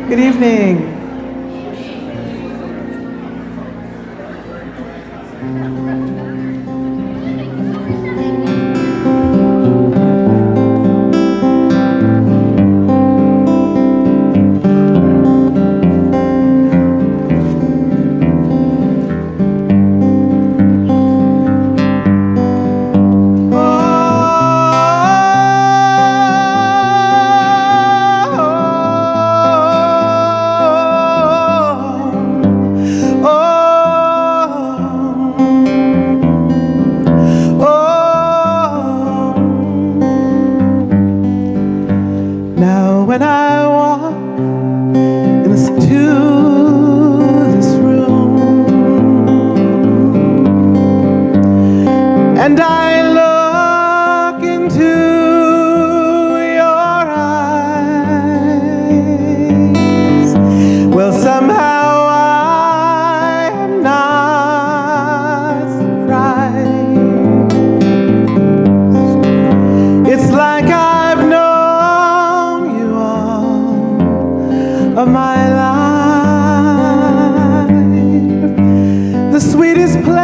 Good evening. Now when I walk into this room and I look into your eyes, well, somehow I am not surprised. It's like I've known of my life, the sweetest place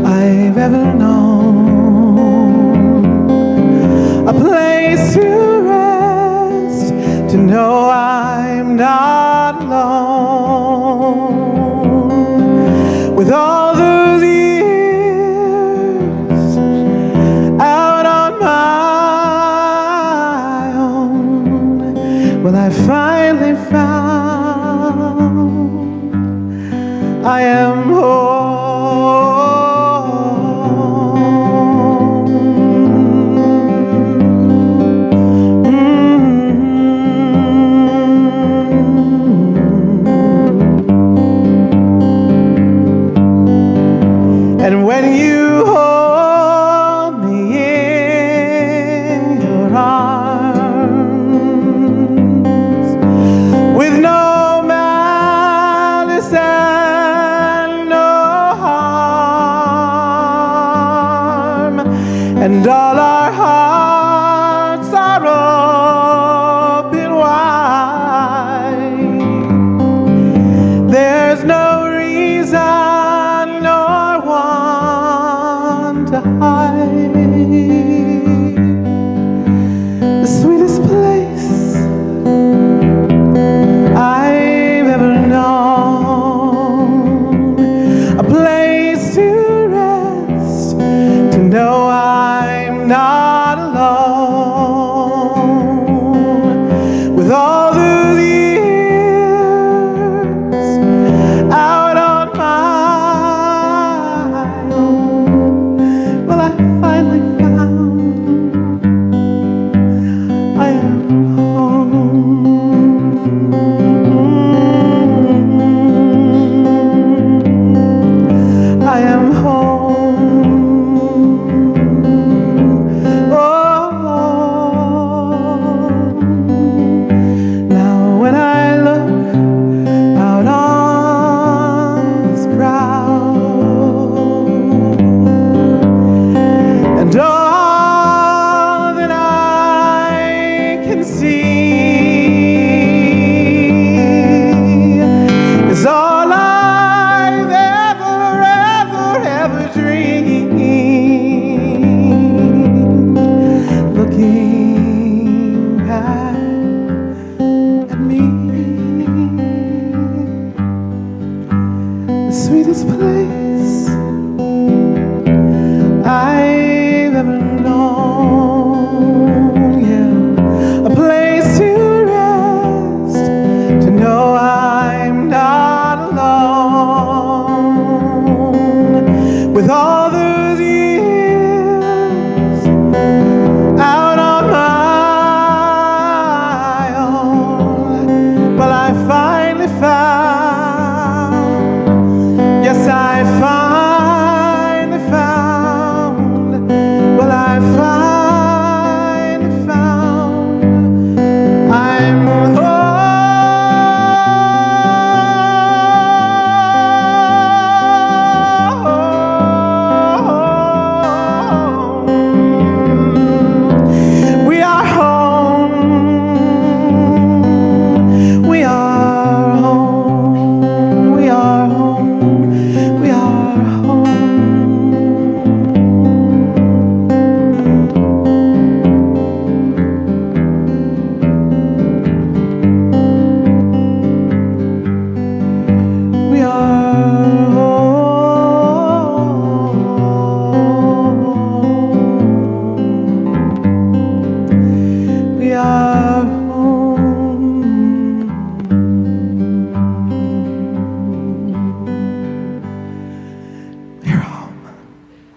I've ever known, a place to rest, to know I'm not alone. With all those years out on my own, well, I finally found I am home. And when you hold me in your arms, with no malice and no harm, and all our hearts are open wide, there's no reason nor one to hide. The sweetest place I've ever known, a place to rest, to know I'm not alone. With all those years out on my own, well, I finally found I am home. I am home. Oh, now when I look out on this crowd and all that I can see is all I've ever dreamed. Looking back at me, the sweetest place I've ever known, yeah, a place to rest, to know I'm not alone. With all those years out on my own, well, I finally found, yes, I finally found, well, I finally found I'm home.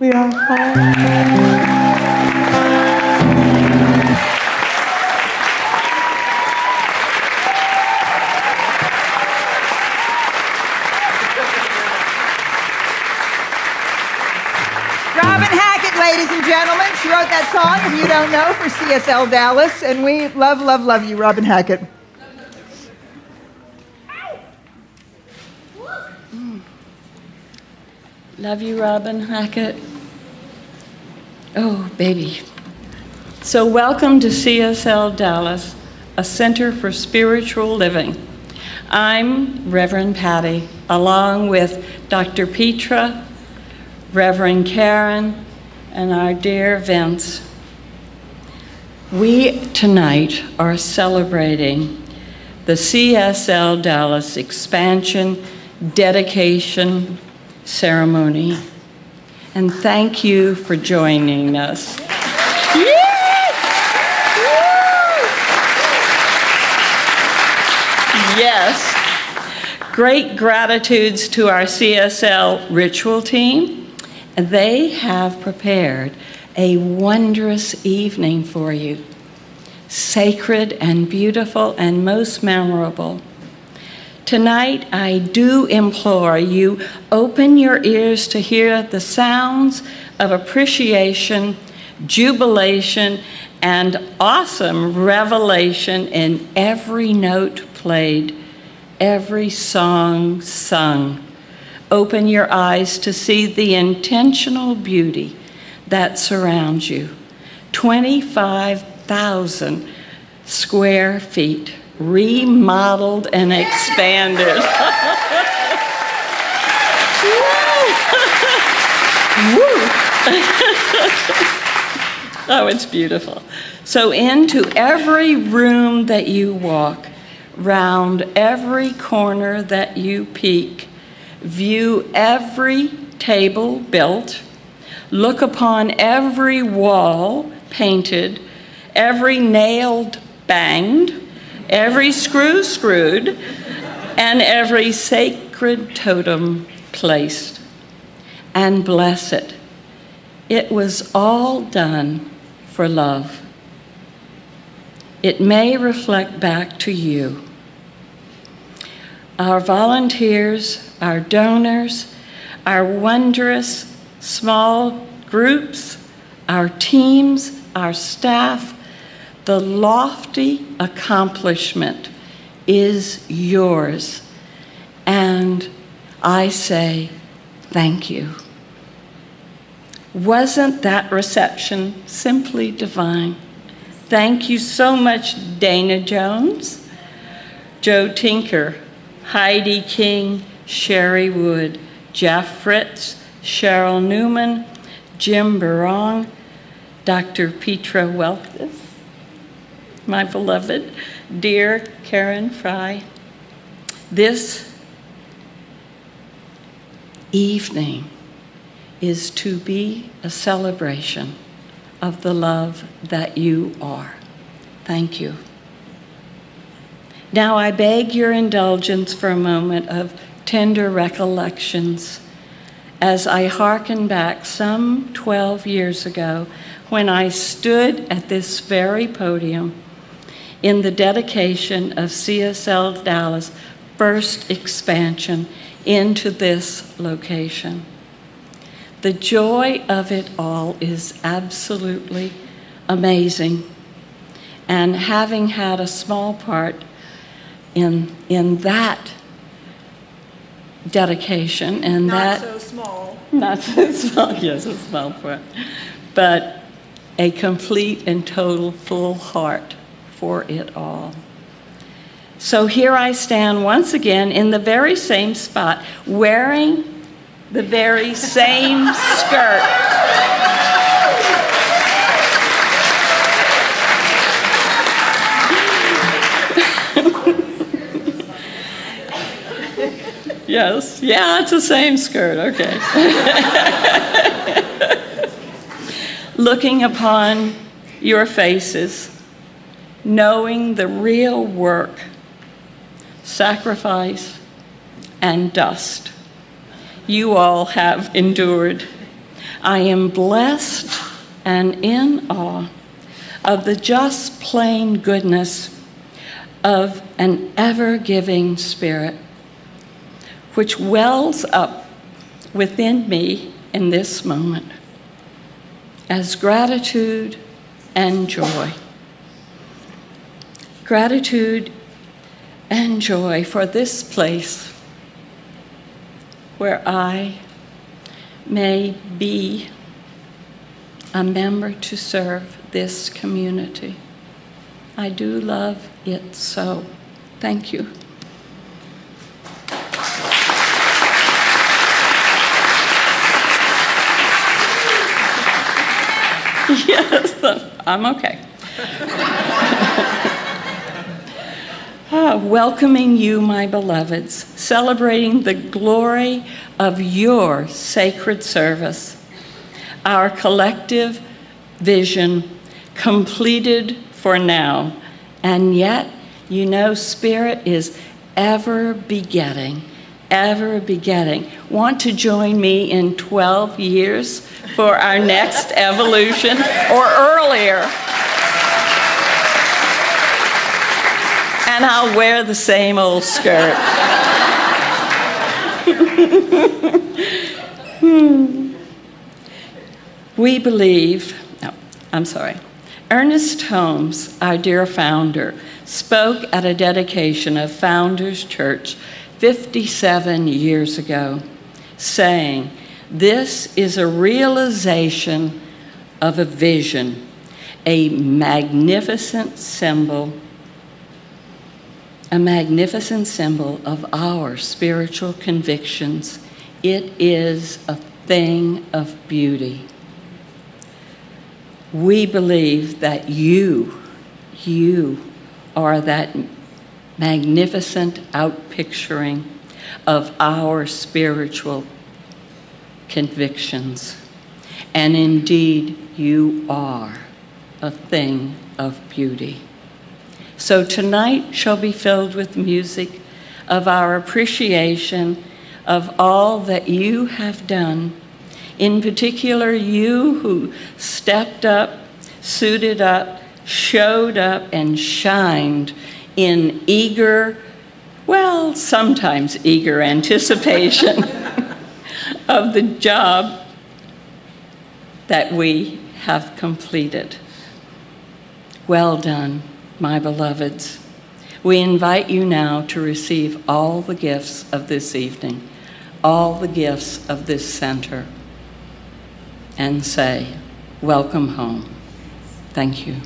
We are home. Robin Hackett, ladies and gentlemen. She wrote that song, if you don't know, for CSL Dallas. And we love, love, love you, Robin Hackett. Love you, Robin Hackett. Oh, baby. So welcome to CSL Dallas, a center for spiritual living. I'm Reverend Patty, along with Dr. Petra, Reverend Karen, and our dear Vince. We tonight are celebrating the CSL Dallas expansion dedication ceremony. And thank you for joining us. Yes. Great gratitudes to our CSL ritual team. They have prepared a wondrous evening for you, sacred and beautiful and most memorable. Tonight, I do implore you, open your ears to hear the sounds of appreciation, jubilation, and awesome revelation in every note played, every song sung. Open your eyes to see the intentional beauty that surrounds you. 25,000 square feet, remodeled and expanded. Oh, it's beautiful. So into every room that you walk, round every corner that you peek, view every table built, look upon every wall painted, every nail banged, every screw screwed, and every sacred totem placed. And bless it. It was all done for love. It may reflect back to you. Our volunteers, our donors, our wondrous small groups, our teams, our staff, the lofty accomplishment is yours. And I say, thank you. Wasn't that reception simply divine? Thank you so much, Dana Jones, Joe Tinker, Heidi King, Sherry Wood, Jeff Fritz, Cheryl Newman, Jim Barong, Dr. Petra Welkes, my beloved, dear Karen Fry. This evening is to be a celebration of the love that you are. Thank you. Now I beg your indulgence for a moment of tender recollections as I hearken back some 12 years ago when I stood at this very podium in the dedication of CSL Dallas' first expansion into this location. The joy of it all is absolutely amazing. And having had a small part in that dedication and Not so small. Not so small, yes, a small part, but a complete and total full heart for it all. So here I stand once again in the very same spot, wearing the very same skirt. Yes, yeah, it's the same skirt, okay. Looking upon your faces, knowing the real work, sacrifice, and dust you all have endured. I am blessed and in awe of the just plain goodness of an ever-giving Spirit, which wells up within me in this moment as gratitude and joy. Gratitude and joy for this place where I may be a member to serve this community. I do love it so. Thank you. Yes, I'm okay. Welcoming you, my beloveds, celebrating the glory of your sacred service, our collective vision completed for now, and yet, you know, Spirit is ever begetting, ever begetting. Want to join me in 12 years for our next evolution, or earlier? And I'll wear the same old skirt. We believe, no, I'm sorry. Ernest Holmes, our dear founder, spoke at a dedication of Founders Church 57 years ago, saying, "This is a realization of a vision, a magnificent symbol of our spiritual convictions. It is a thing of beauty." We believe that you are that magnificent outpicturing of our spiritual convictions. And indeed, you are a thing of beauty. So tonight shall be filled with music of our appreciation of all that you have done. In particular, you who stepped up, suited up, showed up, and shined in eager, well, sometimes eager anticipation of the job that we have completed. Well done, my beloveds. We invite you now to receive all the gifts of this evening, all the gifts of this center, and say, welcome home. Thank you.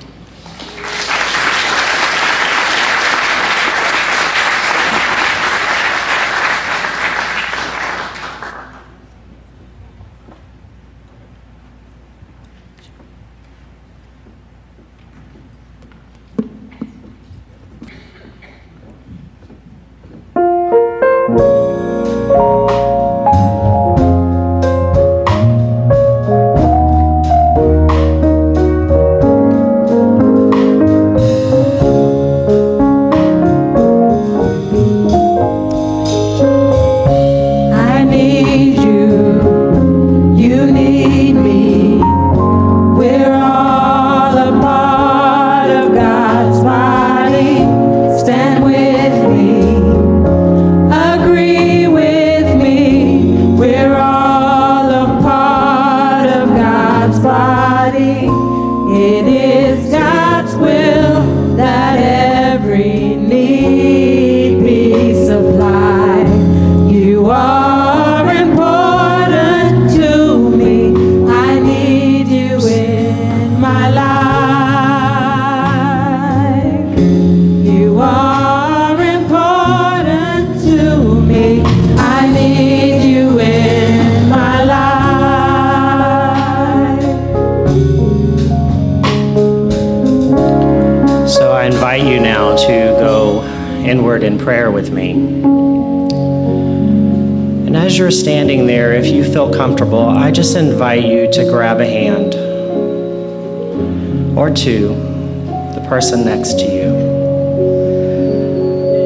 Inward in prayer with me. And as you're standing there, if you feel comfortable, I just invite you to grab a hand or two, the person next to you.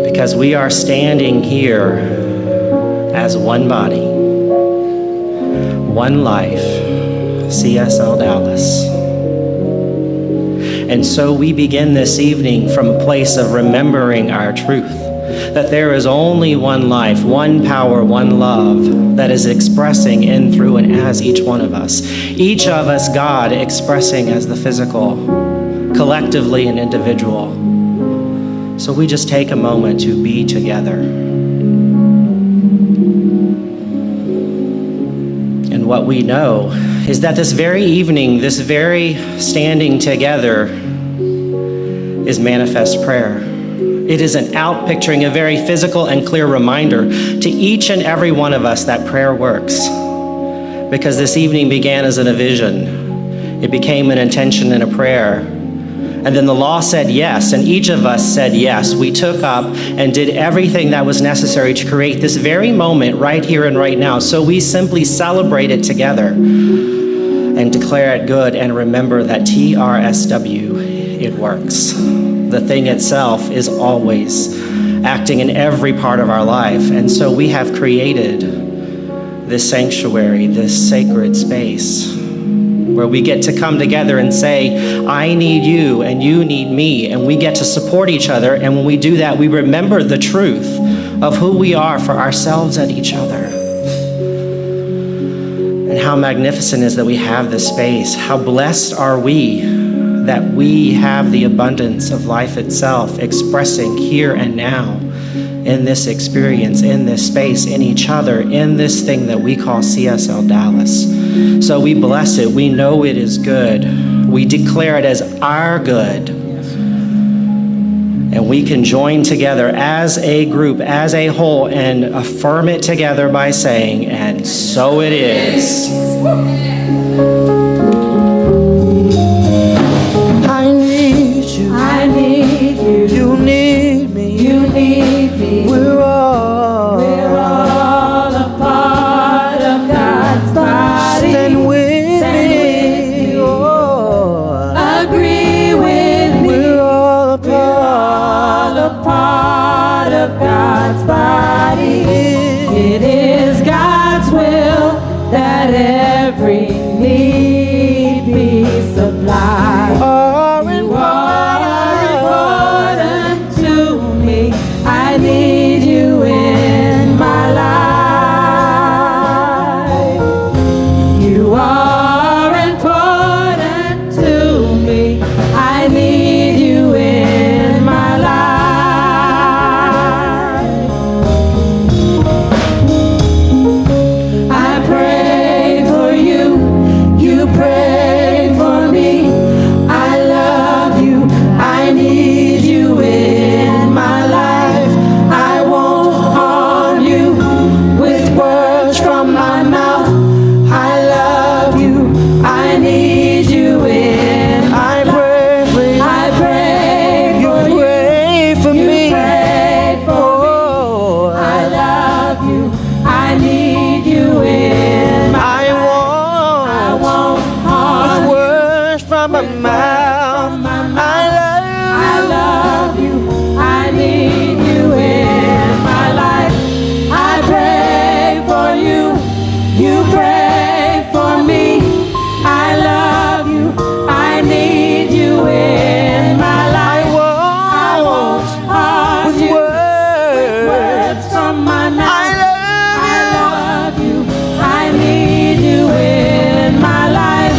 Because we are standing here as one body, one life, CSL Dallas. And so we begin this evening from a place of remembering our truth, that there is only one life, one power, one love that is expressing in, through, and as each one of us. Each of us, God expressing as the physical, collectively and individual. So we just take a moment to be together. And what we know is that this very evening, this very standing together is manifest prayer. It is an outpicturing, a very physical and clear reminder to each and every one of us that prayer works. Because this evening began as a vision. It became an intention and a prayer. And then the law said yes, and each of us said yes. We took up and did everything that was necessary to create this very moment right here and right now. So we simply celebrate it together and declare it good and remember that TRSW, it works. The thing itself is always acting in every part of our life. And so we have created this sanctuary, this sacred space where we get to come together and say, I need you and you need me, and we get to support each other. And when we do that, we remember the truth of who we are for ourselves and each other. And how magnificent is that we have this space. How blessed are we that we have the abundance of life itself expressing here and now in this experience, in this space, in each other, in this thing that we call CSL Dallas. So we bless it. We know it is good. We declare it as our good. And we can join together as a group, as a whole, and affirm it together by saying, and so it is. I need you. I need you. You need me. You need me. We're all a part of God's body. Stand with Stand me. with me. Oh, Agree with me. we're all a We're all a part of God's body. It is God's will that every need be supplied. Are You are important to me. I need you in my life. You are important to me. I need you in my life. I pray for you. You pray for me. I love you. I need you in my life. I won't harm you with words from my mouth. I love you. I need you in my life. pray for you. I pray You for you. pray for You me. pray for me. Oh, I love you. I need you in my I life. I want won't harm you. words from my mouth. From my I mouth. I love you. love you. I need you in my life. I pray for you. You pray for me. I love you. I need you in my I life. I won't want harm with you. words. Words from my mouth. I love you. I need you in my life.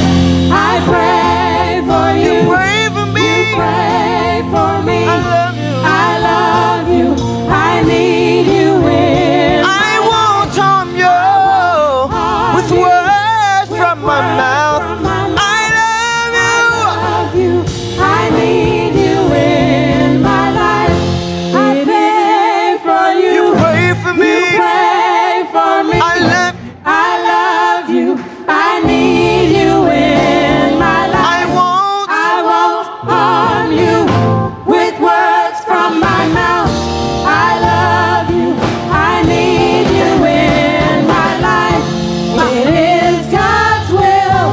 I pray for you. you. You pray for me. You pray for me. I love you. I love you. I need you in my I won't harm you with words from my mouth. I love you. I need you in my life. I pray for you. You pray for me. You pray for me. I love you. I love you. I need you in my life. I won't. I won't harm you with words from my mouth. I love you. I need you in my life. It is God's will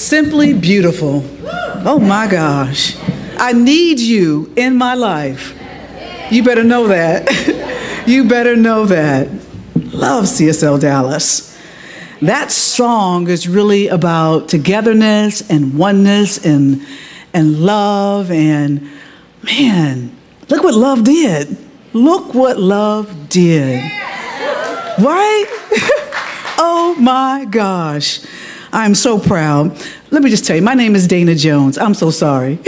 Simply beautiful. Oh my gosh. I need you in my life. You better know that. You better know that. Love CSL Dallas. That song is really about togetherness and oneness and love. And man, look what love did. Look what love did. Right? Oh my gosh. I'm so proud. Let me just tell you, my name is Dana Jones. I'm so sorry.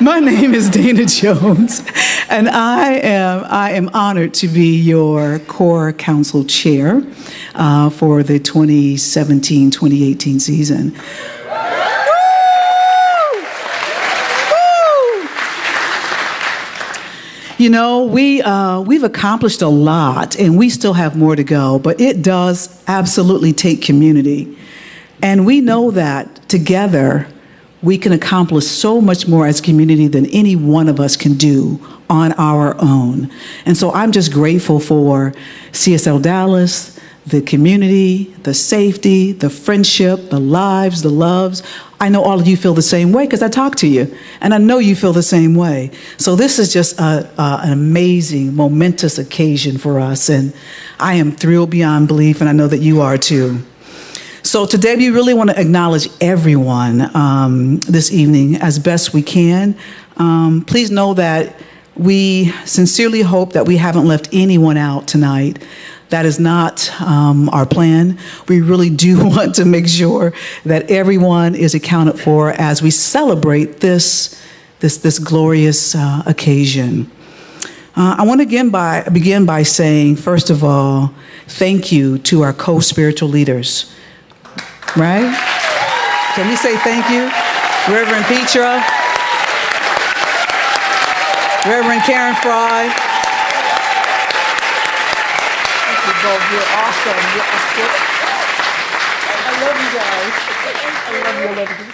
My name is Dana Jones, and I am honored to be your core council chair for the 2017-2018 season. You know, we've accomplished a lot, and we still have more to go, but it does absolutely take community. And we know that together we can accomplish so much more as a community than any one of us can do on our own. And so I'm just grateful for CSL Dallas, the community, the safety, the friendship, the lives, the loves. I know all of you feel the same way because I talk to you, and I know you feel the same way. So this is just an amazing, momentous occasion for us, and I am thrilled beyond belief, and I know that you are too. So today we really want to acknowledge everyone this evening as best we can. Please know that we sincerely hope that we haven't left anyone out tonight. That is not our plan. We really do want to make sure that everyone is accounted for as we celebrate this glorious occasion. I want to begin by saying, first of all, thank you to our co-spiritual leaders. Right? Can we say thank you? Reverend Petra, Reverend Karen Fry. Thank you both. You're awesome. You're awesome. I love you guys. I love you. I love you.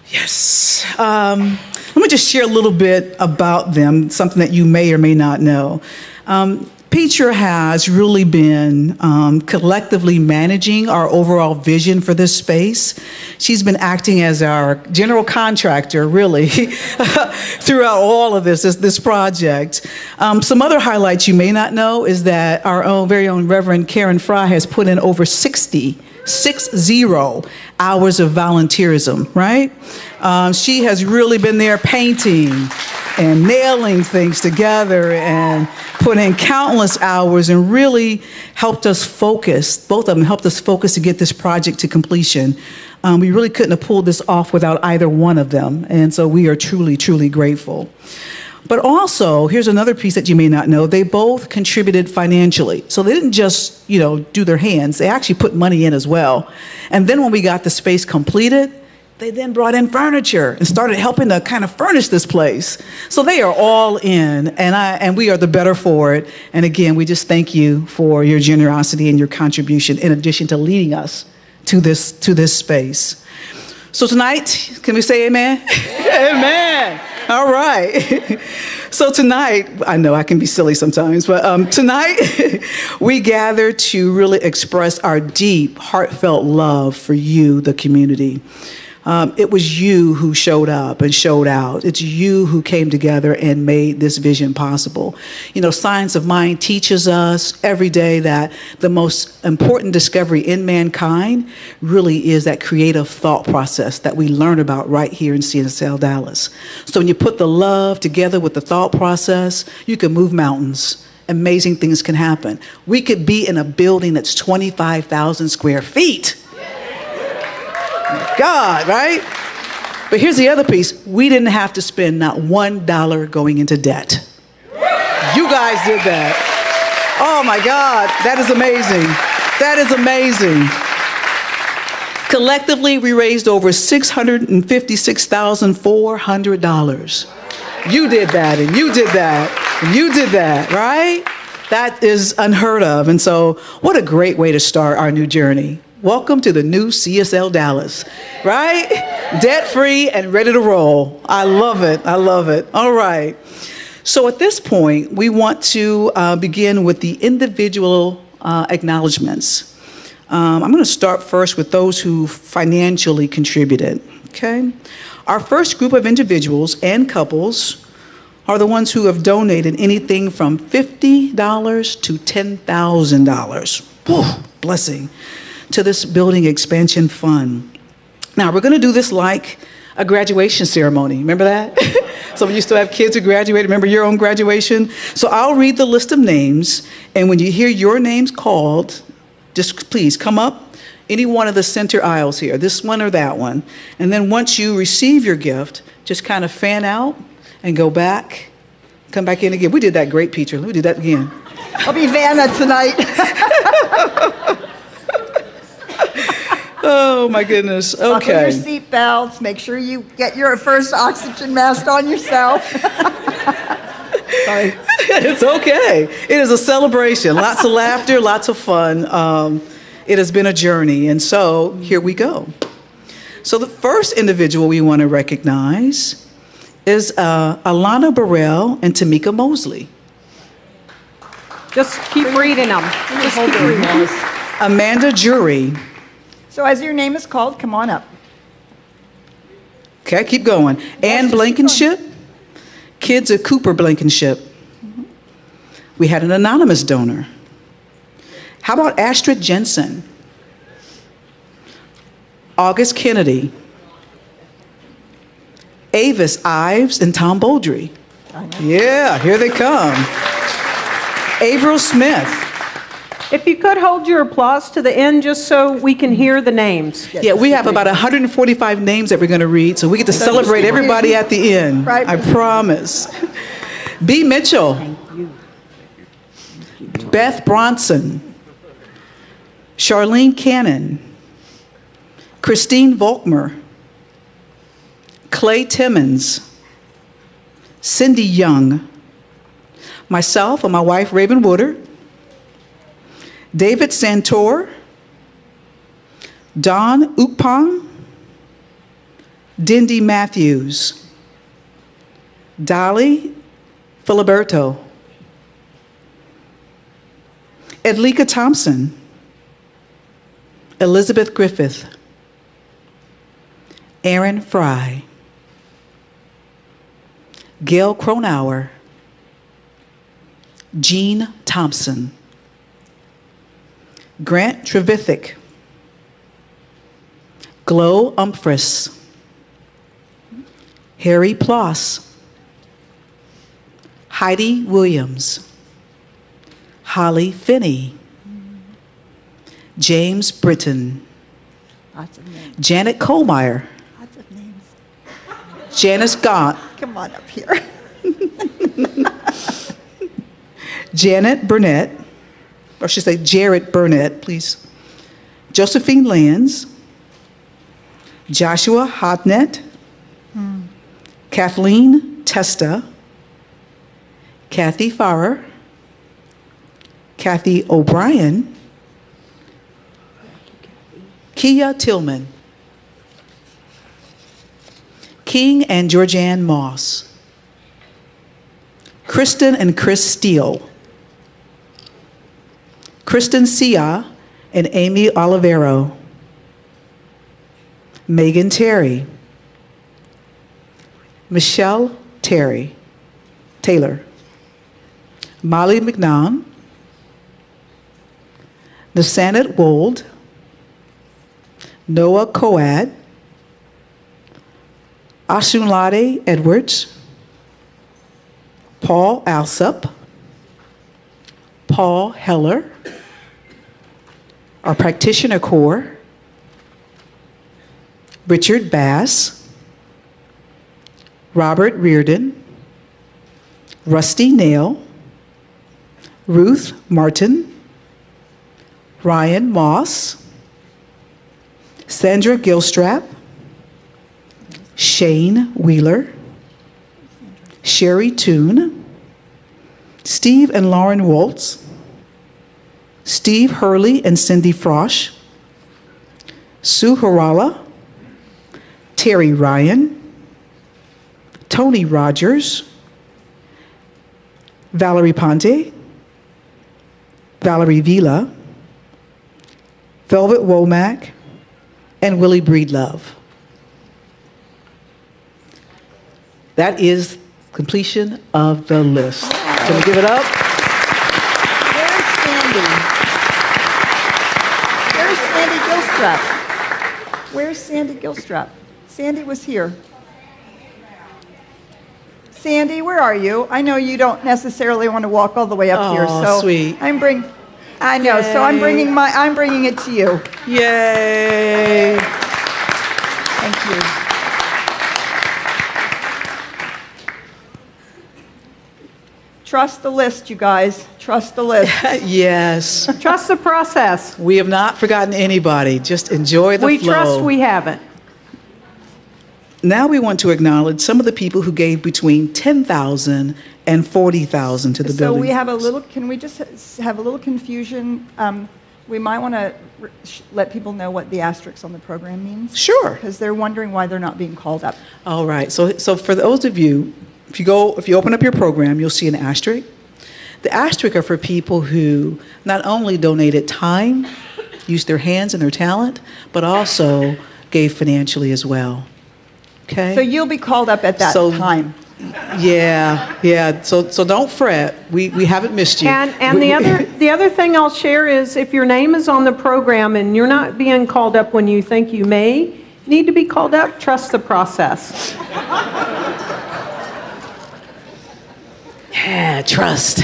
Yes. Let me just share a little bit about them, something that you may or may not know. Petra has really been collectively managing our overall vision for this space. She's been acting as our general contractor, really, throughout all of this project. Some other highlights you may not know is that our very own Reverend Karen Fry has put in over 60 hours of volunteerism, right? She has really been there painting and nailing things together and put in countless hours and really helped us focus. Both of them helped us focus to get this project to completion. We really couldn't have pulled this off without either one of them. And so we are truly, truly grateful. But also, here's another piece that you may not know. They both contributed financially. So they didn't just, do their hands. They actually put money in as well. And then when we got the space completed, they then brought in furniture and started helping to kind of furnish this place. So they are all in, and we are the better for it. And again, we just thank you for your generosity and your contribution in addition to leading us to this space. So tonight, can we say amen? Amen. All right. So tonight, I know I can be silly sometimes, but tonight we gather to really express our deep, heartfelt love for you, the community. It was you who showed up and showed out. It's you who came together and made this vision possible. Science of mind teaches us every day that the most important discovery in mankind really is that creative thought process that we learn about right here in CSL Dallas. So when you put the love together with the thought process, you can move mountains. Amazing things can happen. We could be in a building that's 25,000 square feet. God, right? But here's the other piece. We didn't have to spend not $1 going into debt. You guys did that. Oh my God, that is amazing. That is amazing. Collectively, we raised over $656,400. You did that, and you did that, and you did that, right? That is unheard of. And so what a great way to start our new journey. Welcome to the new CSL Dallas, right? Debt-free and ready to roll. I love it. I love it. All right. So at this point, we want to begin with the individual acknowledgments. I'm going to start first with those who financially contributed, okay? Our first group of individuals and couples are the ones who have donated anything from $50 to $10,000. Blessing. To this building expansion fund. Now, we're going to do this like a graduation ceremony. Remember that? Some of you still have kids who graduated. Remember your own graduation? So I'll read the list of names, and when you hear your names called, just please come up any one of the center aisles here, this one or that one. And then once you receive your gift, just kind of fan out and go back, come back in again. We did that great, Peter. Let me do that again. I'll be Vanna tonight. Oh, my goodness. Buckle Okay. your seatbelts. Make sure you get your first oxygen mask on yourself. Sorry. It's okay. It is a celebration. Lots of laughter, lots of fun. It has been a journey, and so here we go. So the first individual we want to recognize is Alana Burrell and Tamika Mosley. Just keep reading them. Just keep reading them. Amanda Jury. So as your name is called, come on up. Okay, keep going. Ann Blankenship. Kids at Cooper Blankenship. We had an anonymous donor. How about Astrid Jensen? August Kennedy. Avis Ives and Tom Boldry. Yeah, here they come. Averill Smith. If you could hold your applause to the end just so we can hear the names. Yeah, we have about 145 names that we're going to read, so we get to celebrate everybody at the end. Right. I promise. B. Mitchell. Beth Bronson. Charlene Cannon. Christine Volkmer. Clay Timmons. Cindy Young. Myself and my wife, Raven Woodard. David Santor. Don Ukpong. Dindy Matthews. Dolly Filiberto. Edlika Thompson. Elizabeth Griffith. Aaron Fry. Gail Cronauer. Jean Thompson. Grant Trevithick. Glo Umphris. Harry Ploss. Heidi Williams. Holly Finney. James Britton. Lots of names. Janet Kohlmeyer. Lots of names. Janice Gott. Come on up here. Janet Burnett. Or I should say Jared Burnett, please. Josephine Lands. Joshua Hodnett. Kathleen Testa. Kathy Farrer. Kathy O'Brien. Kia Tillman. King and Georgianne Moss. Kristen and Chris Steele. Kristen Sia and Amy Olivero. Megan Terry. Michelle Taylor. Molly McNaughton. Nasanet Wold. Noah Coad. Ashunlade Edwards. Paul Alsup. Paul Heller. Our practitioner corps. Richard Bass. Robert Reardon. Rusty Nail. Ruth Martin. Ryan Moss. Sandra Gilstrap. Shane Wheeler. Sherry Toone. Steve and Lauren Waltz. Steve Hurley and Cindy Frosch. Sue Harala. Terry Ryan. Tony Rogers. Valerie Ponte. Valerie Vila. Velvet Womack, and Willie Breedlove. That is completion of the list. Can we give it up? Where's Sandy? Where's Sandy Gilstrap? Where's Sandy Gilstrap? Sandy was here. Sandy, where are you? I know you don't necessarily want to walk all the way up here, Aw, so sweet. I know, so I'm bringing it to you. Yay! Thank you. Trust the list, you guys. Trust the list. Yes. Trust the process. We have not forgotten anybody. Just enjoy the We flow. trust we haven't. Now we want to acknowledge some of the people who gave between $10,000 and $40,000 to the So building. we have a little, can we just have a little confusion? We might want to let people know what the asterisk on the program means. Sure. Because they're wondering why they're not being called up. All right. So for those of you, if you open up your program, you'll see an asterisk. The asterisk are for people who not only donated time, used their hands and their talent, but also gave financially as well. Okay. So you'll be called up at that time. Yeah. So don't fret. We haven't missed you. And the other thing I'll share is if your name is on the program and you're not being called up when you think you may need to be called up, trust the process. Yeah, trust.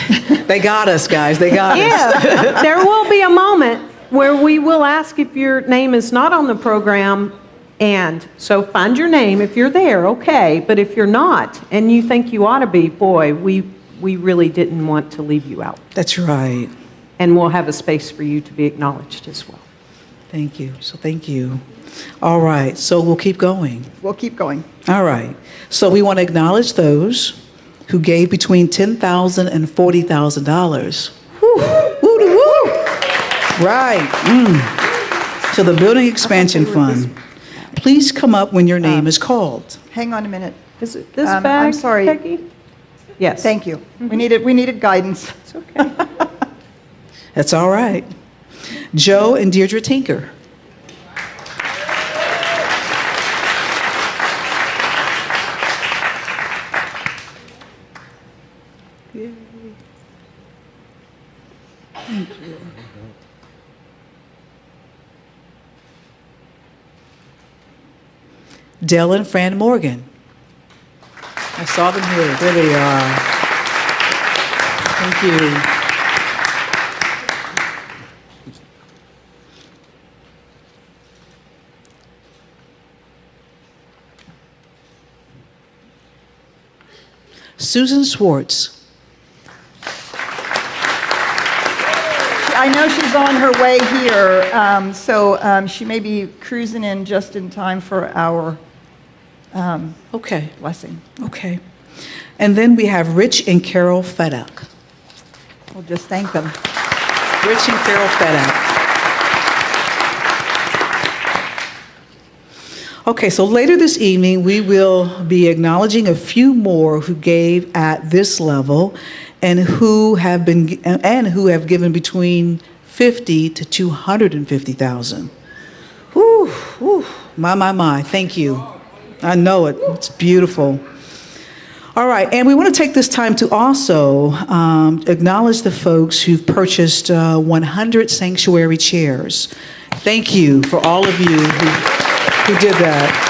They got us, guys. They got us. Yeah, there will be a moment where we will ask if your name is not on the program. And so find your name if you're there, okay. But if you're not and you think you ought to be, boy, we really didn't want to leave you out. That's right. And we'll have a space for you to be acknowledged as well. Thank you. So thank you. All right. So we'll keep going. We'll keep going. All right. So we want to acknowledge those who gave between $10,000 and $40,000. Woo! Woo! Right. To the Building Expansion Fund. Please come up when your name is called. Hang on a minute. Is it this bag, I'm sorry. Peggy? Yes. Thank you. We needed guidance. It's okay. That's all right. Joe and Deirdre Tinker. Thank you. Dell and Fran Morgan. I saw them here. There they are. Thank you. Susan Swartz. I know she's on her way here, so she may be cruising in just in time for our Okay. blessing. Okay. And then we have Rich and Carol Fedak. We'll just thank them. Rich and Carol Fedak. Okay, so later this evening, we will be acknowledging a few more who gave at this level and who have given between $50,000 to $250,000. Whew, whew, my, thank you. I know it, it's beautiful. All right, and we want to take this time to also acknowledge the folks who've purchased 100 sanctuary chairs. Thank you for all of you who did that.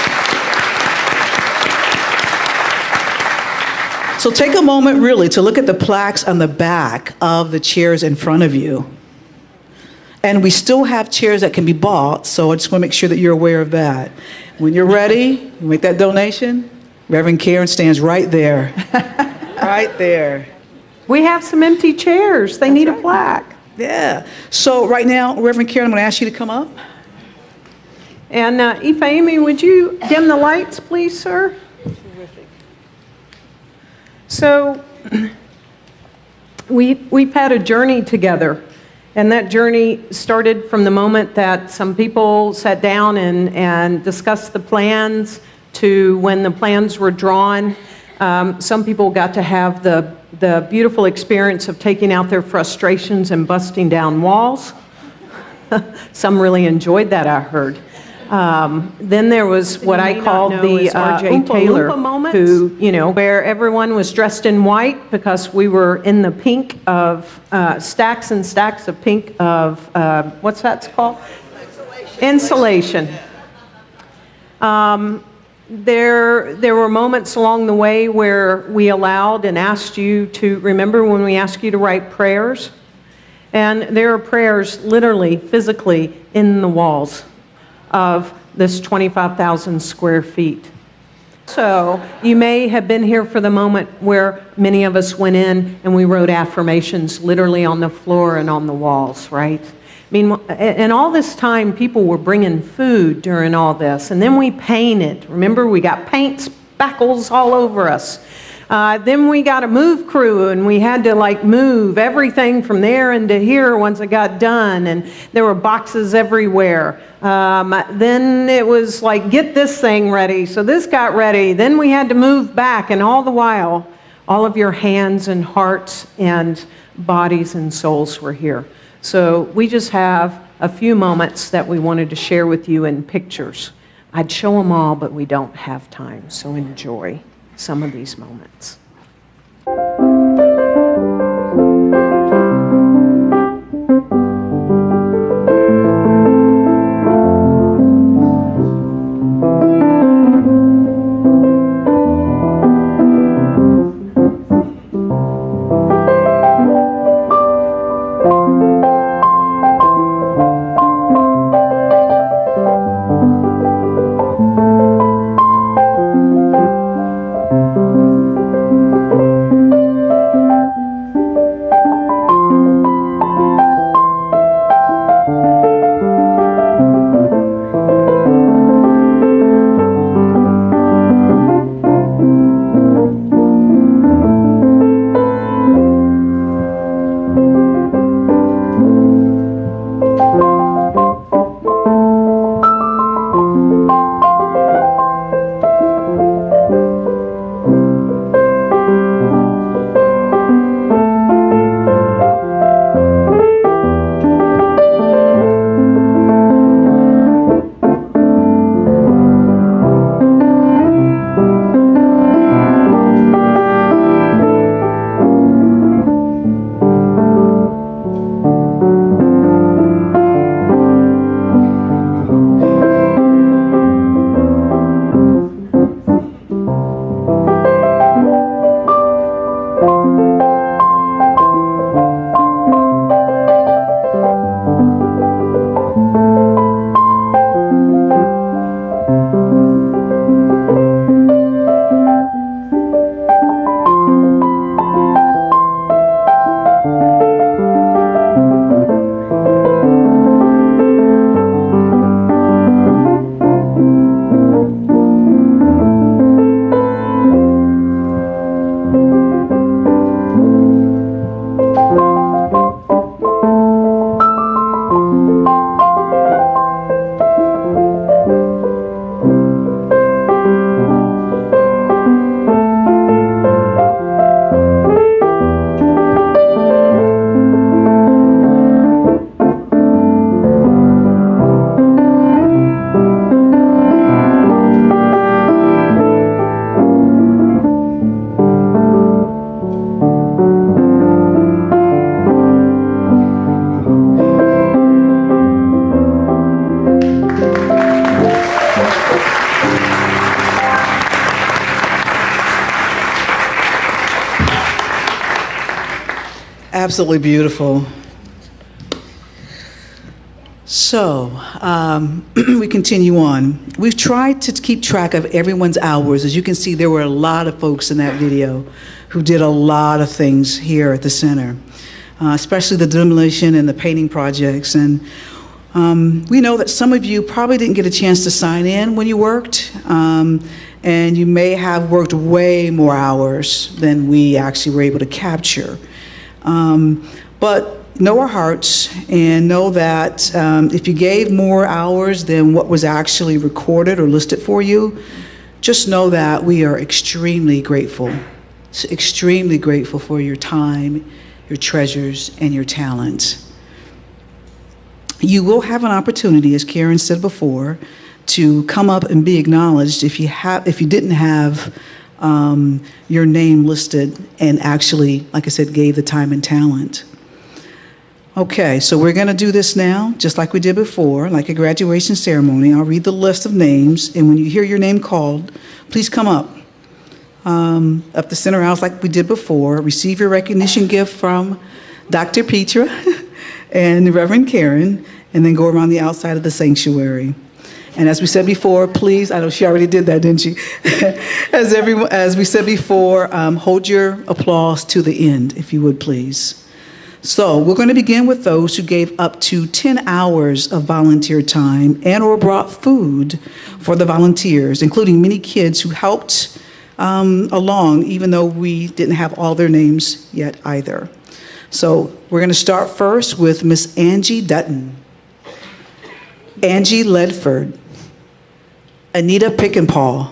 So take a moment really to look at the plaques on the back of the chairs in front of you. And we still have chairs that can be bought, so I just want to make sure that you're aware of that. When you're ready, you make that donation. Reverend Karen stands right there. Right there. We have some empty chairs. They need a plaque. Yeah. So right now, Reverend Karen, I'm going to ask you to come up. And Aoife Amy, would you dim the lights, please, sir? Terrific. So we've had a journey together. And that journey started from the moment that some people sat down and discussed the plans to when the plans were drawn. Some people got to have the beautiful experience of taking out their frustrations and busting down walls. Some really enjoyed that, I heard. Then there was what I called the Oompa Taylor moment, who, where everyone was dressed in white because we were in the pink of stacks and stacks of pink of, what's that called? Insulation. There were moments along the way where we allowed and asked you to, remember when we asked you to write prayers? And there are prayers literally, physically in the walls of this 25,000 square feet. So you may have been here for the moment where many of us went in and we wrote affirmations literally on the floor and on the walls, right? I mean, and all this time people were bringing food during all this, and then we painted. Remember, we got paint spackles all over us. Then we got a move crew, and we had to move everything from there into here once it got done, and there were boxes everywhere. Then it was get this thing ready, so this got ready. Then we had to move back, and all the while, all of your hands and hearts and bodies and souls were here. So we just have a few moments that we wanted to share with you in pictures. I'd show them all, but we don't have time, so enjoy some of these moments. Absolutely beautiful. So, we continue on. We've tried to keep track of everyone's hours. As you can see, there were a lot of folks in that video who did a lot of things here at the center, especially the demolition and the painting projects. And we know that some of you probably didn't get a chance to sign in when you worked, and you may have worked way more hours than we actually were able to capture. But know our hearts and know that if you gave more hours than what was actually recorded or listed for you, just know that we are extremely grateful for your time, your treasures, and your talents. You will have an opportunity, as Karen said before, to come up and be acknowledged if you didn't have your name listed and actually, like I said, gave the time and talent. Okay, so we're going to do this now, just like we did before, like a graduation ceremony. I'll read the list of names, and when you hear your name called, please come up the center aisles like we did before. Receive your recognition gift from Dr. Petra and Reverend Karen, and then go around the outside of the sanctuary. And as we said before, please, I know she already did that, didn't she? As we said before, hold your applause to the end, if you would, please. So we're going to begin with those who gave up to 10 hours of volunteer time and or brought food for the volunteers, including many kids who helped along, even though we didn't have all their names yet either. So we're going to start first with Miss Angie Dutton, Angie Ledford, Anita Pickenpaw,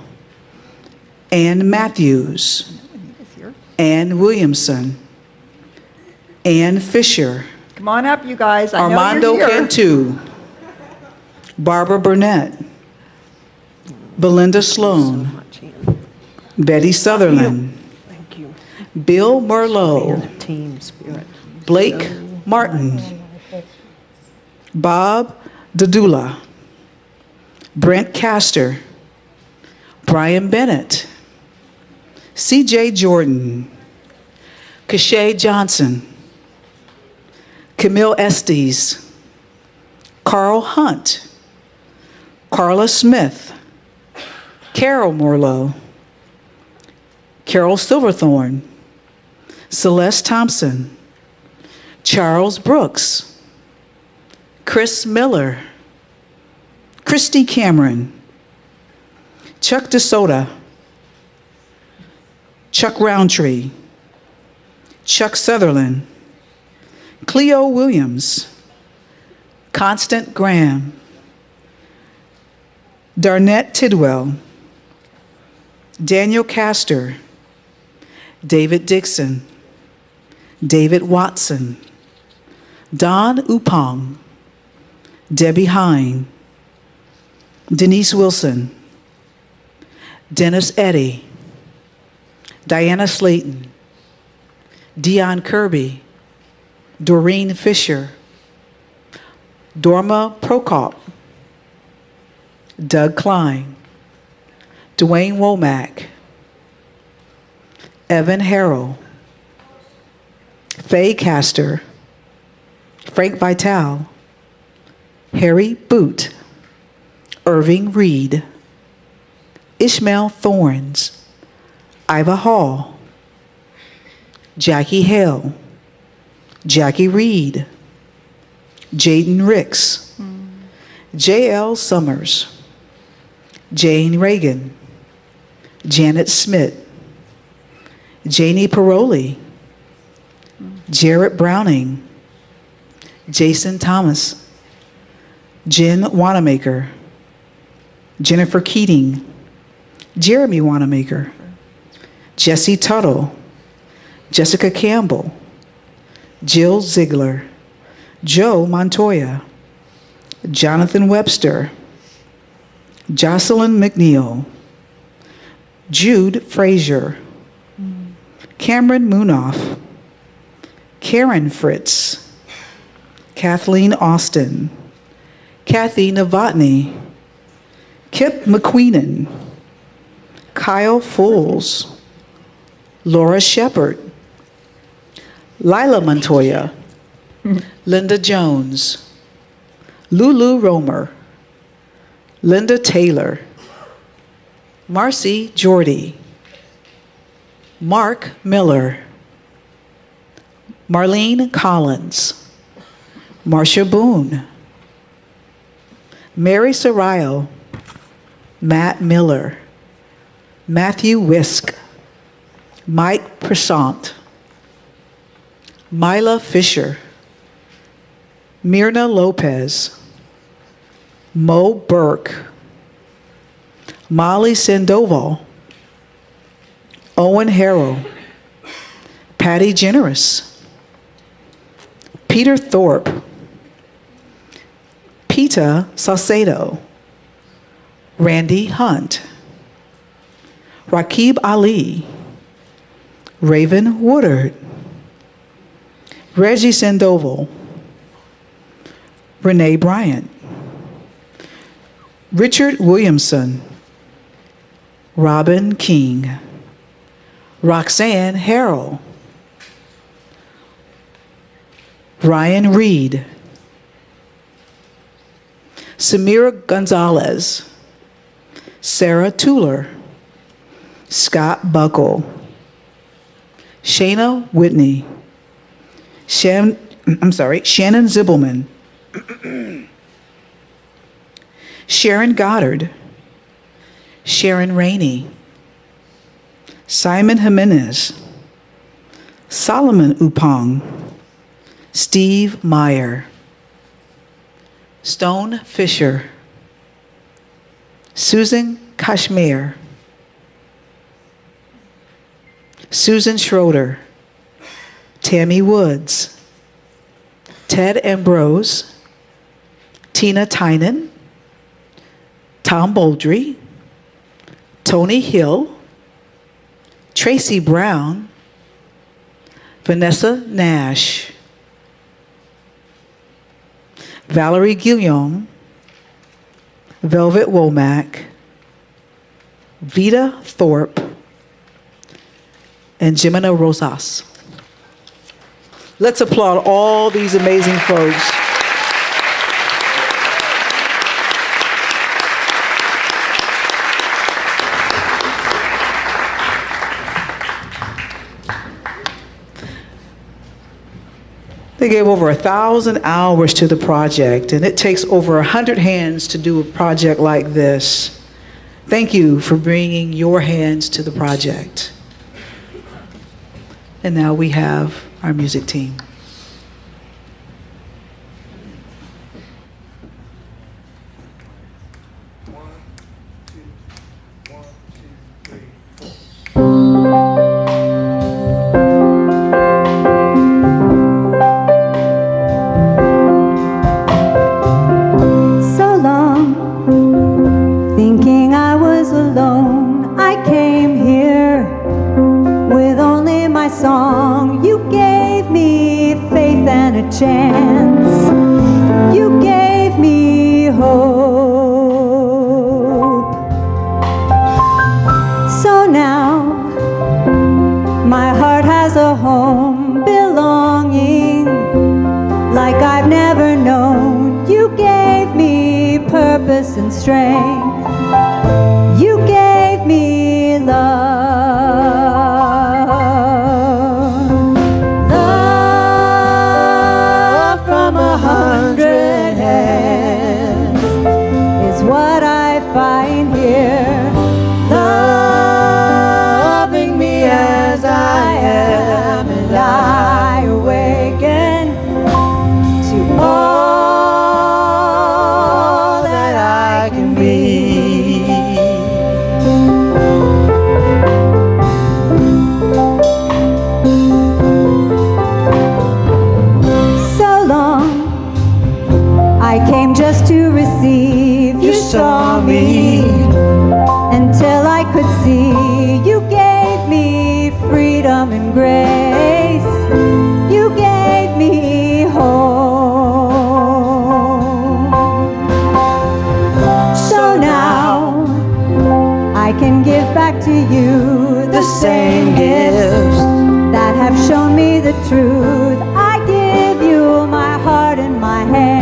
Ann Matthews, Ann Williamson, Ann Fisher, Come on up, you guys. I know Armando you're here. Cantu, Barbara Burnett, Belinda Sloan, Betty Sutherland, Bill Merlot, Team spirit. Blake Martin, Bob Dadula, Brent Castor, Brian Bennett, CJ Jordan, Kashay Johnson, Camille Estes, Carl Hunt, Carla Smith, Carol Morlow, Carol Silverthorne, Celeste Thompson, Charles Brooks, Chris Miller, Christy Cameron, Chuck DeSoto, Chuck Roundtree, Chuck Sutherland, Cleo Williams, Constant Graham, Darnett Tidwell, Daniel Castor, David Dixon, David Watson, Don Upong, Debbie Hine, Denise Wilson, Dennis Eddy, Diana Slayton, Dion Kirby, Doreen Fisher, Dorma Prokop, Doug Klein, Dwayne Womack, Evan Harrell, Faye Castor, Frank Vital, Harry Boot, Irving Reed, Ishmael Thorns, Iva Hall, Jackie Hale, Jackie Reed, Jaden Ricks, J.L. Summers, Jane Reagan, Janet Smith, Janie Paroli, Jarrett Browning, Jason Thomas, Jen Wanamaker, Jennifer Keating, Jeremy Wanamaker, Jesse Tuttle, Jessica Campbell, Jill Ziegler, Joe Montoya, Jonathan Webster, Jocelyn McNeil, Jude Frazier, Cameron Moonoff, Karen Fritz, Kathleen Austin, Kathy Novotny, Kip McQueenan, Kyle Fools, Laura Shepard, Lila Montoya, Linda Jones, Lulu Romer, Linda Taylor, Marcy Jordy, Mark Miller, Marlene Collins, Marcia Boone, Mary Sarayo, Matt Miller, Matthew Wisk, Mike Prasant, Mila Fisher, Myrna Lopez, Mo Burke, Molly Sandoval, Owen Harrell, Patty Generous, Peter Thorpe, Nikita Salcedo, Randy Hunt, Rakib Ali, Raven Woodard, Reggie Sandoval, Renee Bryant, Richard Williamson, Robin King, Roxanne Harrell, Ryan Reed, Samira Gonzalez, Sarah Tuller, Scott Buckle, Shayna Whitney, Shannon Zibbelman, Sharon Goddard, Sharon Rainey, Simon Jimenez, Solomon Upong, Steve Meyer, Stone Fisher, Susan Kashmir, Susan Schroeder, Tammy Woods, Ted Ambrose, Tina Tynan, Tom Boldry, Tony Hill, Tracy Brown, Vanessa Nash, Valerie Guillaume, Velvet Womack, Vita Thorpe, and Jimena Rosas. Let's applaud all these amazing folks. They gave over 1,000 hours to the project, and it takes over 100 hands to do a project like this. Thank you for bringing your hands to the project. And now we have our music team. Chance. You gave me hope. So now my heart has a home, belonging like I've never known. You gave me purpose and strength. You gave me love. Saw me until I could see. You gave me freedom and grace. You gave me home. So now I can give back to you the same gifts that have shown me the truth. I give you my heart and my hands.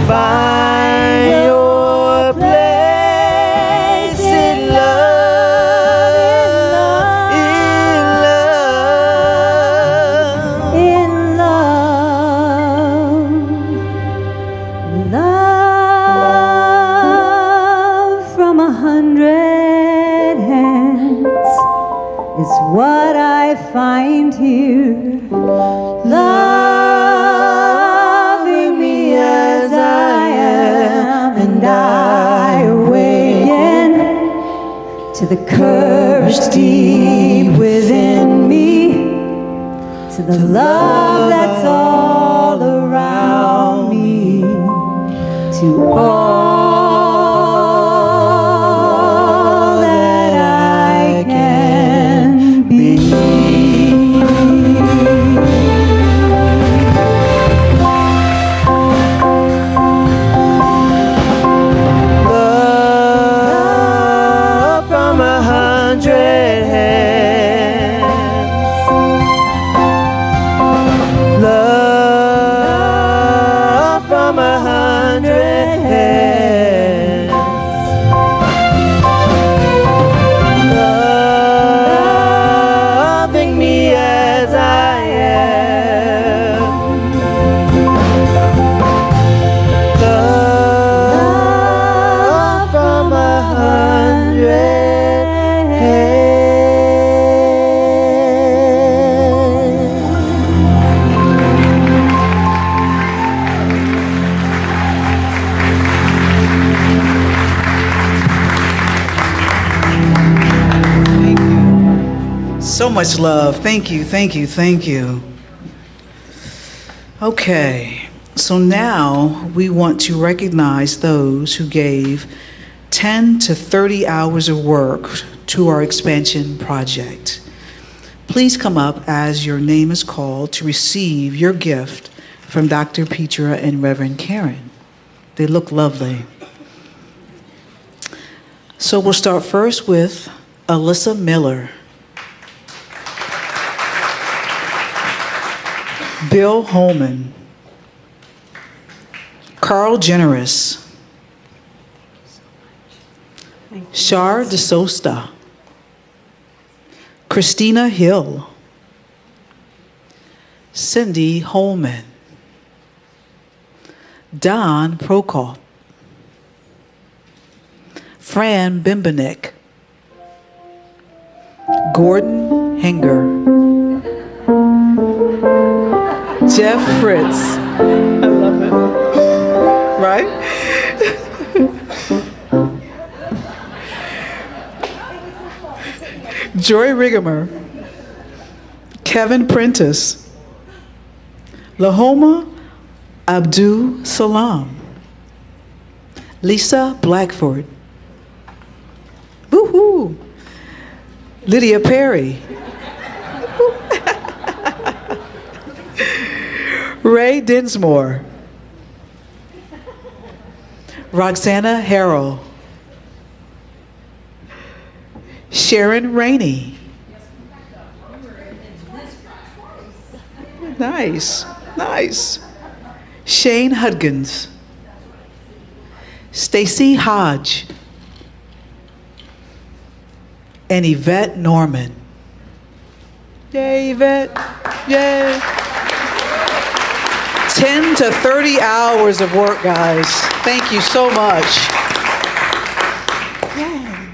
Find your place. what I find here. Loving me as I am, and I awaken to the courage deep within me, to the love that's all around me, to all that I can be. Love from 100 hands. Love from 100 hands. Loving me as I am. Love from 100 hands. So much love. Thank you, thank you, thank you. Okay, so now we want to recognize those who gave 10 to 30 hours of work to our expansion project. Please come up as your name is called to receive your gift from Dr. Petra and Reverend Karen. They look lovely. So we'll start first with Alyssa Miller. Bill Holman, Carl Generous, Shar DeSosta, Christina Hill, Cindy Holman, Don Prokop, Fran Bimbanek, Gordon Henger, Jeff Fritz. I love it. Right? Joy Rigamer, Kevin Prentice, Lahoma Abdul Salam, Lisa Blackford, woohoo, Lydia Perry, Ray Dinsmore, Roxana Harrell, Sharon Rainey. Nice, nice. Shane Hudgens, Stacy Hodge, and Yvette Norman. Yay, Yvette, yay. 10 to 30 hours of work, guys. Thank you so much. Yay.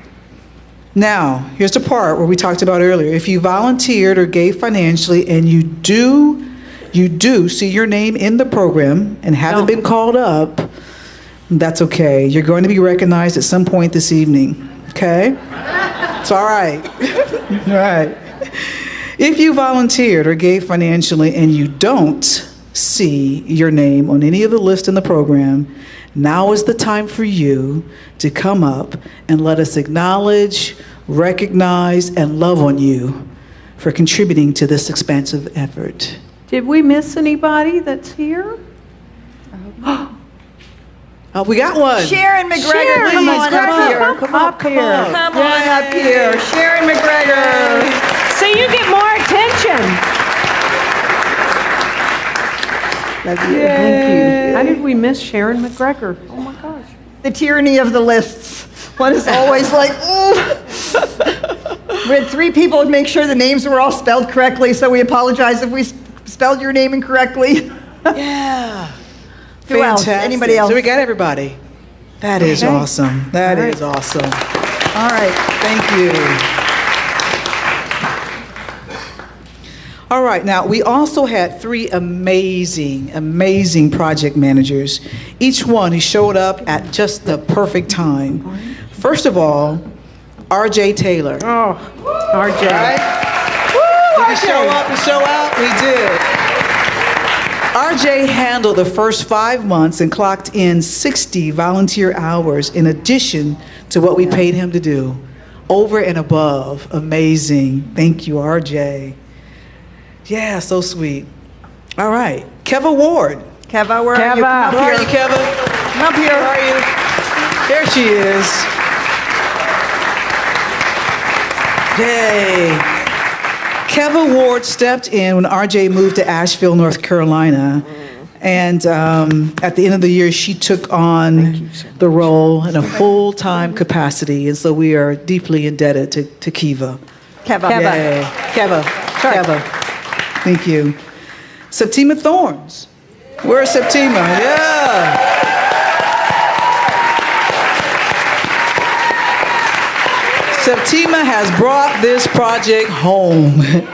Now, here's the part where we talked about earlier. If you volunteered or gave financially and you do see your name in the program and haven't been called up, that's okay. You're going to be recognized at some point this evening, okay? It's all right. All right. If you volunteered or gave financially and you don't see your name on any of the lists in the program, now is the time for you to come up and let us acknowledge, recognize, and love on you for contributing to this expansive effort. Did we miss anybody that's here? We got one. Sharon McGregor, Sharon come on McGregor, up here. come up here. Come on up here. Sharon McGregor. So you get more attention. Love you. Thank you. How did we miss Sharon McGregor? Oh my gosh. The tyranny of the lists. One is always like, ooh. We had 3 people to make sure the names were all spelled correctly, so we apologize if we spelled your name incorrectly. Yeah. Who else? Anybody else? So we got everybody. That is Okay. awesome. That All is right. awesome. All right. Thank you. All right, now we also had 3 amazing project managers. Each one who showed up at just the perfect time. First of all, R.J. Taylor. Oh, RJ. Right? Did he show up and show out? He did. RJ handled the first 5 months and clocked in 60 volunteer hours in addition to what we paid him to do. Over and above. Amazing. Thank you, RJ. Yeah, so sweet. All right. Keva Ward. Keva, where are you? Keva. Come Where are up you, here. Keva? Come up here. Where are you? There she is. Yay. Keva Ward stepped in when RJ moved to Asheville, North Carolina. And at the end of the year, she took on the role in a full-time capacity. And so we are deeply indebted to Keva. Keva. Yay. Keva. Keva. Thank you. Septima Thorns. Where's Septima? Yeah. Septima has brought this project home in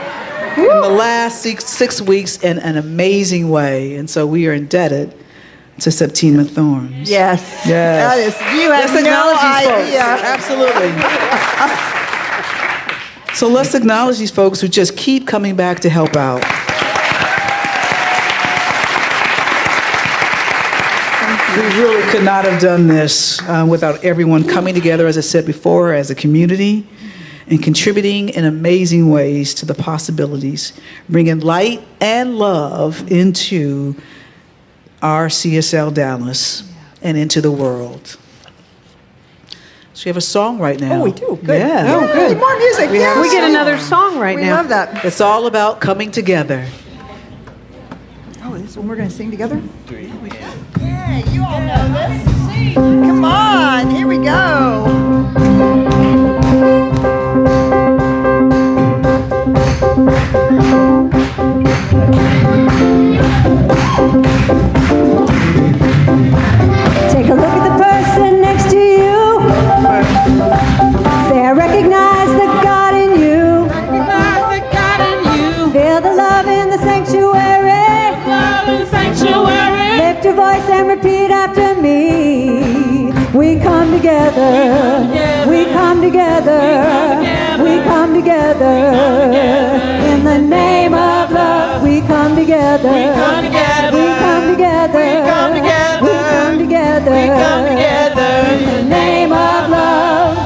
the last 6 weeks in an amazing way. And so we are indebted to Septima Thorns. Yes. Yes. That is, you have Let's no acknowledge these folks. idea. Absolutely. So let's acknowledge these folks who just keep coming back to help out. We really could not have done this without everyone coming together, as I said before, as a community and contributing in amazing ways to the possibilities, bringing light and love into our CSL Dallas and into the world. So we have a song right now. Oh, we do. Good. Yeah. Oh, good. More music. We have yes. We get another song right We now. love that. It's all about coming together. Oh, this one we're going to sing together? Yeah, you all know this. Come on, here we go. Take a look at the person next to you. Say, I recognize the God in you. Feel the love in the sanctuary. Lift your voice and repeat after me. We come together. We come together. We come together. In the name of love, we come together. We come together. We come together. We come together. We come together. We come together. In the name of love.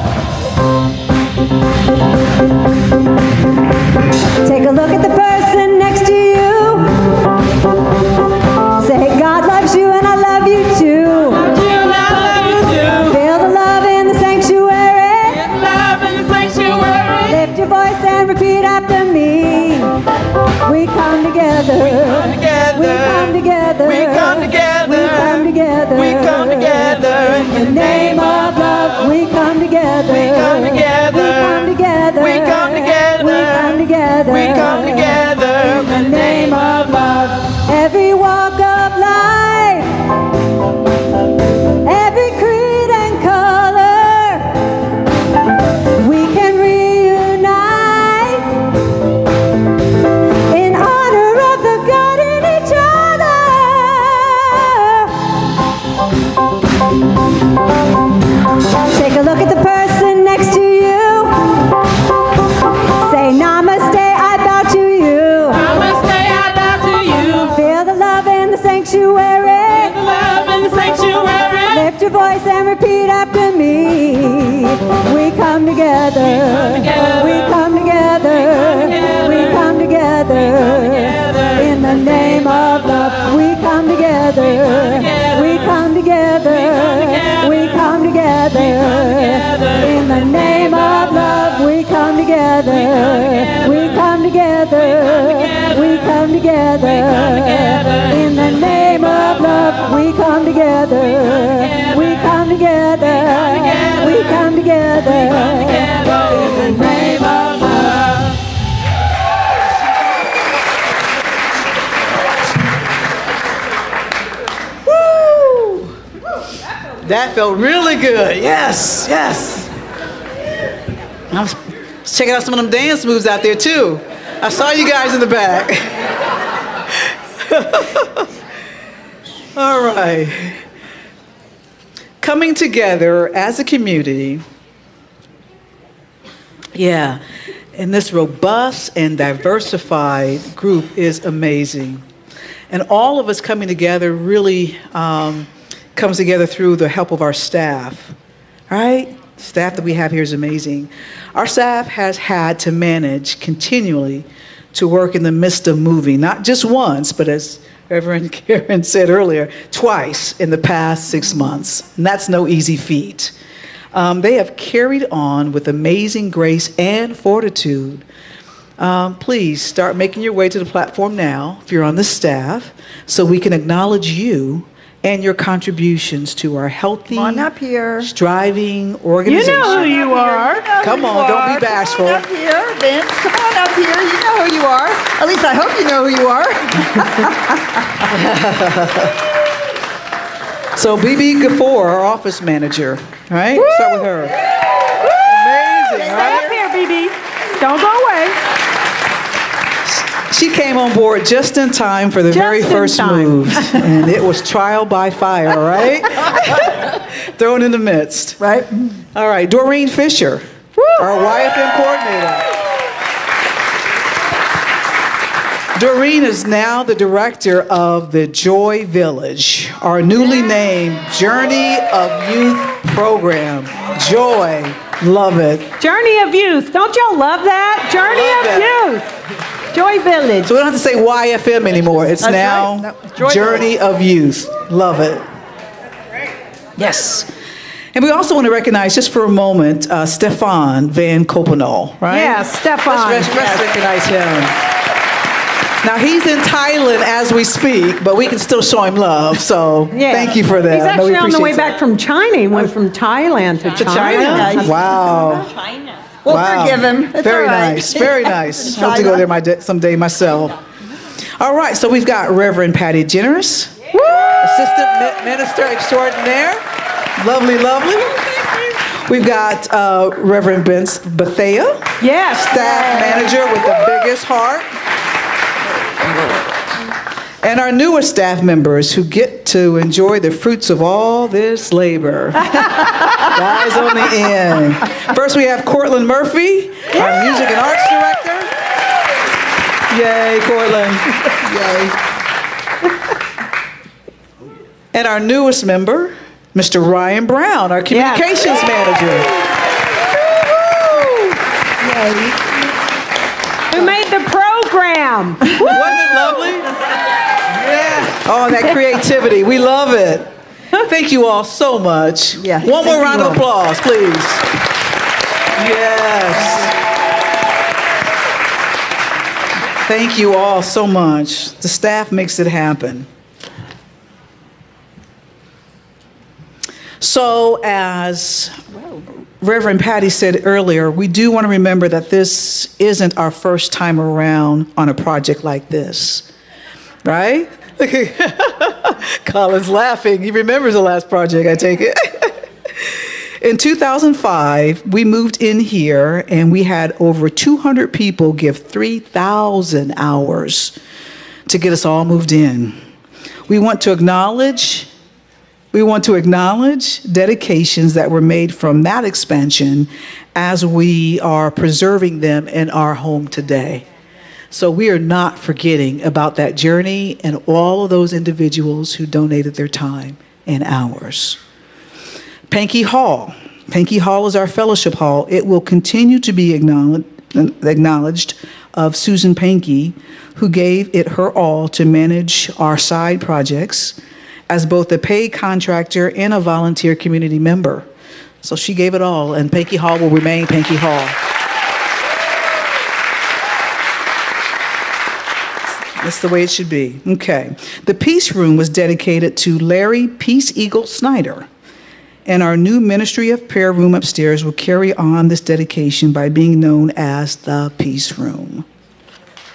Take a look at the person next to you. Say, God loves you and I love you too. Feel the love in the sanctuary. Lift your voice and repeat after me. We come together. We come together. We come together. We come together. We come together. In the name of love, we come together. We come together. We come together. We come together. We come together. We come together. In the name of love. Every walk of life, every creed and color, we can reunite in honor of the God in each other. Take a look at the person next to you. Say, Namaste, I bow to you. Feel the love in the sanctuary. Lift your voice and repeat after me. We come together. We come together. We come together. In the name of love, we come together. We come together. We come together. In the name of love, we come together. We come together. We come together. In the name of love, we come together. We come together. We come together. In the name of love. Woo! That felt really good. Yes, yes. I was checking out some of them dance moves out there too. I saw you guys in the back. All right. Coming together as a community, yeah, and this robust and diversified group is amazing. And all of us coming together really comes together through the help of our staff, right? Staff that we have here is amazing. Our staff has had to manage continually to work in the midst of moving, not just once, but as Reverend Karen said earlier, twice in the past 6 months. And that's no easy feat. They have carried on with amazing grace and fortitude. Please start making your way to the platform now, if you're on the staff, so we can acknowledge you and your contributions to our healthy, Come on up here. striving organization. You know who you are. Come on, don't be bashful. Come on up here, Vince. Come on up here. You know who you are. At least I hope you know who you are. So BB Gafour, our office manager, right? Start with her. Amazing, Stay right? up here, BB. Don't go away. She came on board just in time for the Just very in first time. moves, and it was trial by fire, right? Thrown in the midst. Right? All right, Doreen Fisher, our YFM coordinator. Doreen is now the director of the Joy Village, our newly named Journey of Youth program. Joy, love it. Journey of Youth. Don't y'all love that? Journey Love of Youth. Joy Village. So we don't have to say YFM anymore. It's That's now right. No, Joy Journey of Youth. Love it. Yes. And we also want to recognize, just for a moment, Stefan Van Kopenal, right? Yeah, Stefan. Let's recognize him. Now, he's in Thailand as we speak, but we can still show him love. So Yeah. thank you for that. He's I know we actually on the way appreciate back from China. He went from Thailand to that. China. Nice. Wow. China. We'll Wow. forgive him. It's Very all right. nice. Very nice. I hope to China. go there someday myself. All right, so we've got Reverend Patty Generous, Assistant Minister Extraordinaire. Lovely, lovely. We've got Reverend Vince Bethea, Yes. staff manager with the biggest heart. And our newest staff members who get to enjoy the fruits of all this labor. Guys on the end. First, we have Cortland Murphy, our music and arts director. Yay, Cortland. Yay. And our newest member, Mr. Ryan Brown, our communications manager. Who made the program? Wasn't it lovely? Yeah. Oh, that creativity. We love it. Thank you all so much. Yeah, One more thank round you of all. applause, please. Yes. Thank you all so much. The staff makes it happen. So, as Reverend Patty said earlier, we do want to remember that this isn't our first time around on a project like this, right? Colin's laughing. He remembers the last project, I take it. In 2005, we moved in here and we had over 200 people give 3,000 hours to get us all moved in. We want to acknowledge dedications that were made from that expansion as we are preserving them in our home today. So we are not forgetting about that journey and all of those individuals who donated their time and hours. Pankey Hall. Pankey Hall is our fellowship hall. It will continue to be acknowledged of Susan Pankey, who gave it her all to manage our side projects as both a paid contractor and a volunteer community member. So she gave it all, and Pankey Hall will remain Pankey Hall. That's the way it should be. Okay. The Peace Room was dedicated to Larry Peace Eagle Snyder. And our new Ministry of Prayer room upstairs will carry on this dedication by being known as the Peace Room.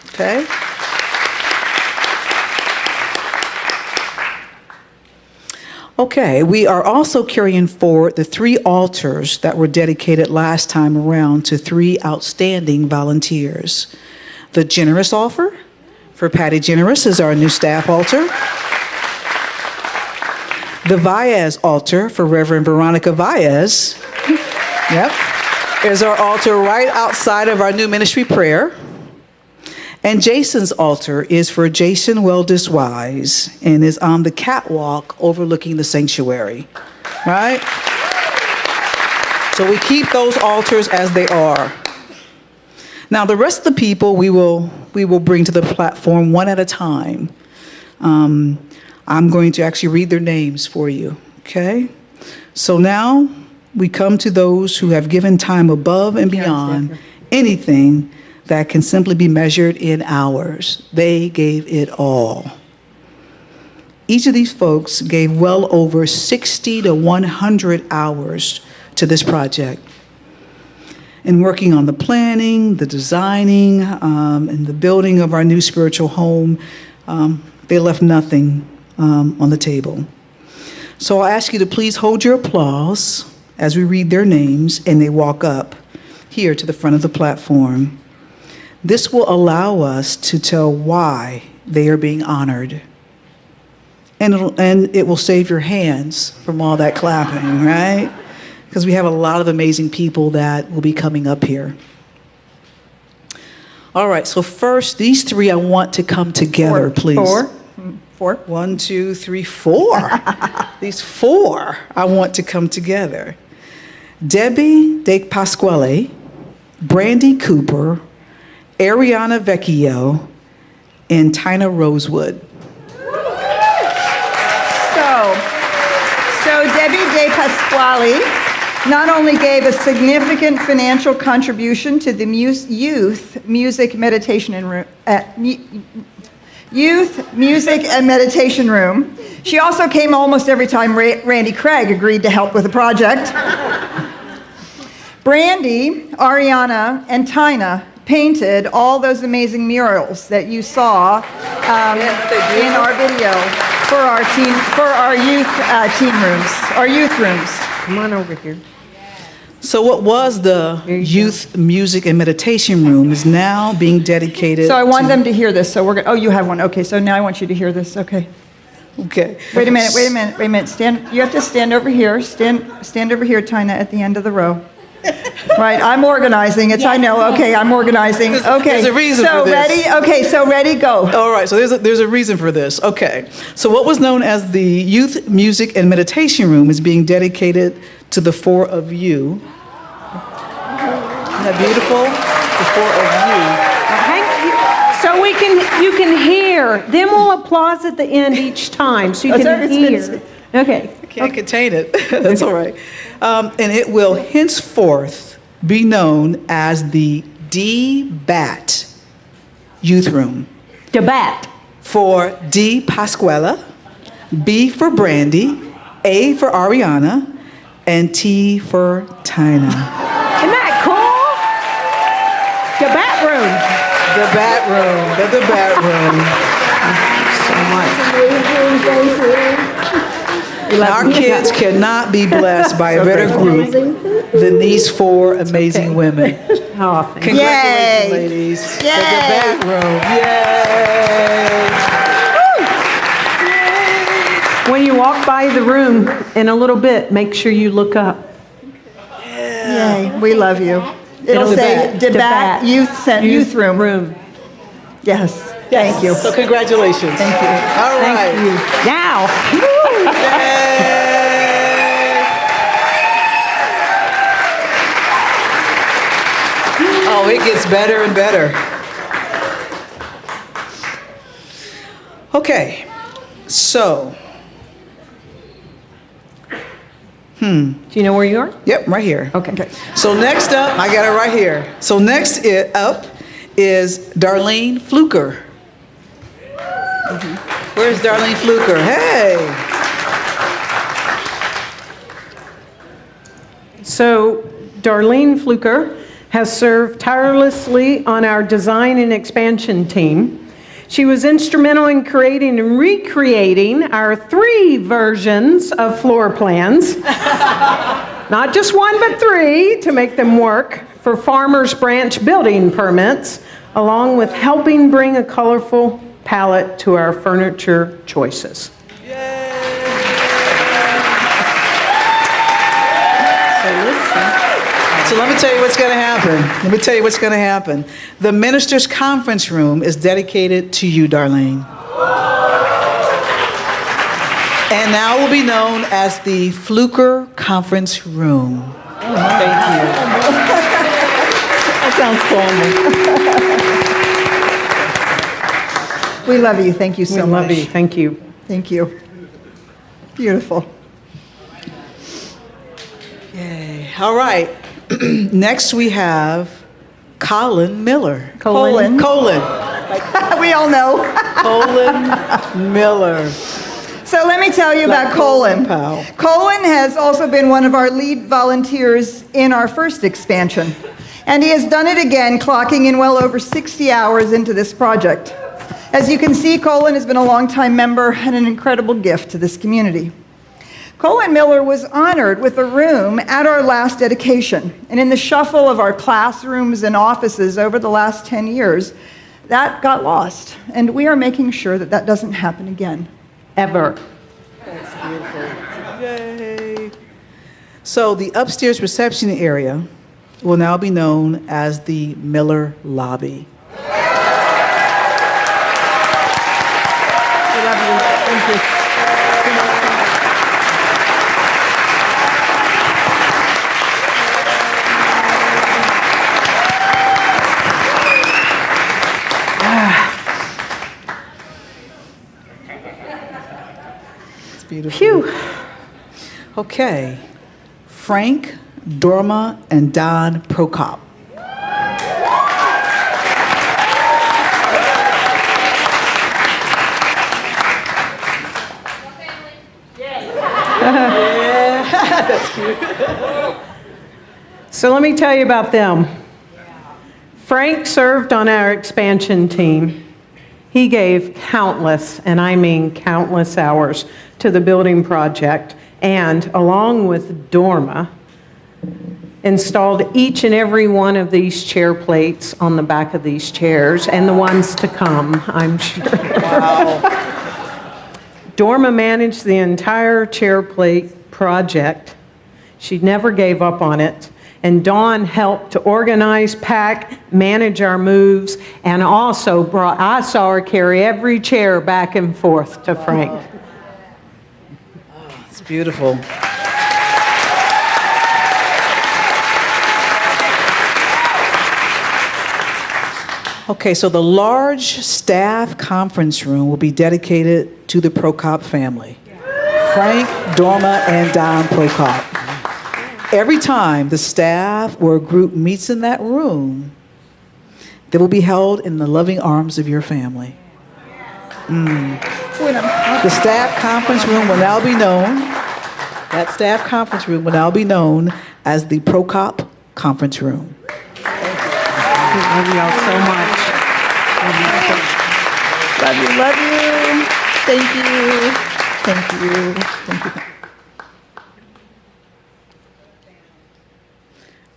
Okay? Okay, we are also carrying forward the 3 altars that were dedicated last time around to 3 outstanding volunteers. The Generous Offer for Patty Generous is our new staff altar. The Viaz altar for Reverend Veronica Viaz. Yep. Is our altar right outside of our new ministry prayer. And Jason's altar is for Jason Weldis Wise and is on the catwalk overlooking the sanctuary. Right? So we keep those altars as they are. Now the rest of the people we will bring to the platform one at a time. I'm going to actually read their names for you, okay? So now we come to those who have given time above and beyond anything that can simply be measured in hours. They gave it all. Each of these folks gave well over 60 to 100 hours to this project. In working on the planning, the designing, and the building of our new spiritual home, they left nothing on the table. So I'll ask you to please hold your applause as we read their names and they walk up here to the front of the platform. This will allow us to tell why they are being honored. And it will save your hands from all that clapping, right? Because we have a lot of amazing people that will be coming up here. All right, so first, these three I want to come together, please. Four. 1, 2, 3, 4. These four I want to come together. Debbie De Pasquale, Brandy Cooper, Ariana Vecchio, and Tina Rosewood. So Debbie De Pasquale not only gave a significant financial contribution to the Youth Music and Meditation Room, she also came almost every time Randy Craig agreed to help with a project. Brandy, Ariana, and Tina painted all those amazing murals that you saw in our video for our youth rooms. Come on over here. So what was the Youth Music and Meditation Room is now being dedicated. So I want them to hear this. So we're going. Oh, you have one. Okay. So now I want you to hear this. Okay. Okay. Wait a minute. Stand. You have to stand over here. Stand over here, Tina, at the end of the row. Right. I'm organizing. I know. Okay. I'm organizing. Okay. There's a reason for this. Ready? Okay. So ready. Go. All right. So there's a reason for this. Okay. So what was known as the Youth Music and Meditation Room is being dedicated to the four of you. Isn't that beautiful? The four of you. So you can hear. Then we'll applause at the end each time so you can hear. Okay. I can't contain it. That's all right. And it will henceforth be known as the D-BAT Youth Room. Debat. For D. Pasquella, B for Brandy, A for Ariana, and T for Tina. Isn't that cool? Debat room. Debat room. The debat room. So much. Our kids cannot be blessed by a better group than these four amazing women. Oh, Congratulations, ladies. Yay. The debat room. Yay. When you walk by the room in a little bit, make sure you look up. Yay. We love you. It'll say Debat Youth Room. Yes. Thank you. So congratulations. Thank you. All right. Thank you. Now. Oh, it gets better and better. Okay, so. Do you know where you are? Yep, right here. Okay. So next up, I got it right here. So next up is Darlene Fluker. Where's Darlene Fluker? Hey. So Darlene Fluker has served tirelessly on our design and expansion team. She was instrumental in creating and recreating our 3 versions of floor plans, not just 1 but 3 to make them work, for Farmers Branch building permits along with helping bring a colorful palette to our furniture choices. So let me tell you what's going to happen. The ministers' conference room is dedicated to you, Darlene. And now will be known as the Fluker Conference Room. Thank you. That sounds fun. We love you. Thank you so much. We love you. Thank you. Thank you. Beautiful. Yay. All right. Next we have Colin Miller. Colin. We all know. Colin Miller. So let me tell you about Colin. Powell. Colin has also been one of our lead volunteers in our first expansion. And he has done it again, clocking in well over 60 hours into this project. As you can see, Colin has been a longtime member and an incredible gift to this community. Colin Miller was honored with a room at our last dedication. And in the shuffle of our classrooms and offices over the last 10 years, that got lost. And we are making sure that that doesn't happen again. Ever. That's beautiful. Yay. So the upstairs reception area will now be known as the Miller Lobby. We love you. Thank you. Beautiful. Phew. Okay. Frank, Dorma, and Don Prokop. That's cute. So let me tell you about them. Frank served on our expansion team. He gave countless, and I mean countless hours to the building project, and along with Dorma, installed each and every one of these chair plates on the back of these chairs, and the ones to come, I'm sure. Wow. Dorma managed the entire chair plate project. She never gave up on it. And Dawn helped to organize, pack, manage our moves, and also I saw her carry every chair back and forth to Frank. Oh, it's beautiful. Okay, so the large staff conference room will be dedicated to the Prokop family. Frank, Dorma, and Don Prokop. Every time the staff or a group meets in that room, they will be held in the loving arms of your family. The staff conference room will now be known, as the Prokop Conference Room. We love y'all so much. Love you. Thank you.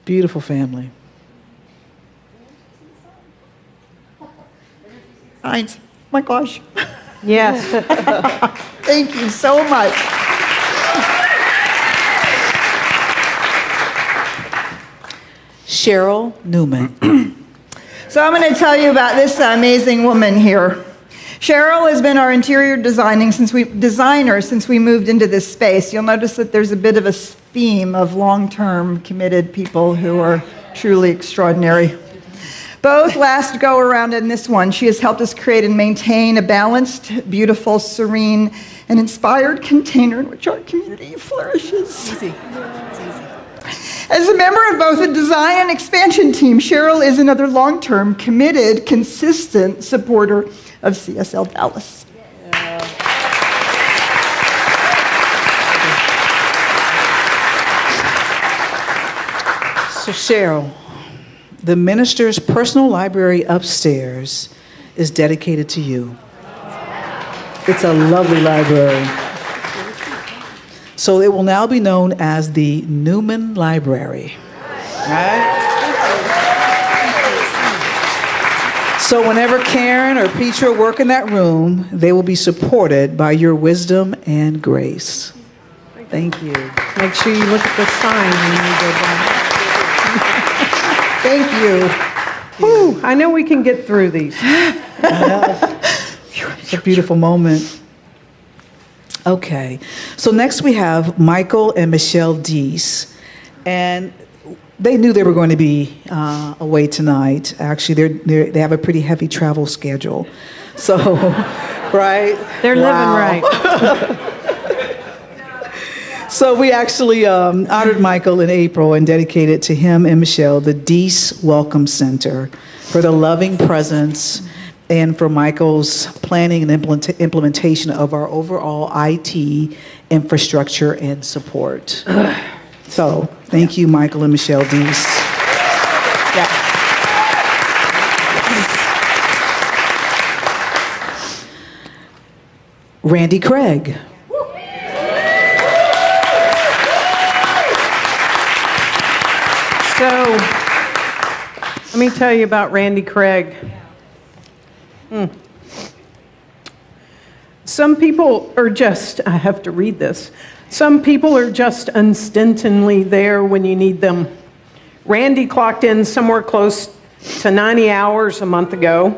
Beautiful family. Heinz, my gosh. Yes. Thank you so much. Cheryl Newman. So I'm going to tell you about this amazing woman here. Cheryl has been our interior designer since we moved into this space. You'll notice that there's a bit of a theme of long-term committed people who are truly extraordinary. Both last go around in this one, she has helped us create and maintain a balanced, beautiful, serene, and inspired container in which our community flourishes. Easy. As a member of both the design and expansion team, Cheryl is another long-term, committed, consistent supporter of CSLDallas. So Cheryl, the minister's personal library upstairs is dedicated to you. It's a lovely library. So it will now be known as the Newman Library. Right? So whenever Karen or Petra work in that room, they will be supported by your wisdom and grace. Thank you. Make sure you look at the sign when you go by. Thank you. Whew, I know we can get through these. It's a beautiful moment. Okay, so next we have Michael and Michelle Deese, and they knew they were going to be away tonight. Actually, they have a pretty heavy travel schedule, so right? They're Wow. living right. So we actually honored Michael in April and dedicated to him and Michelle the Deese Welcome Center for the loving presence and for Michael's planning and implementation of our overall IT infrastructure and support. So thank you, Michael and Michelle Deese. Yeah. Randy Craig. So, let me tell you about Randy Craig. Some people are just, I have to read this. Some people are just unstintingly there when you need them. Randy clocked in somewhere close to 90 hours a month ago,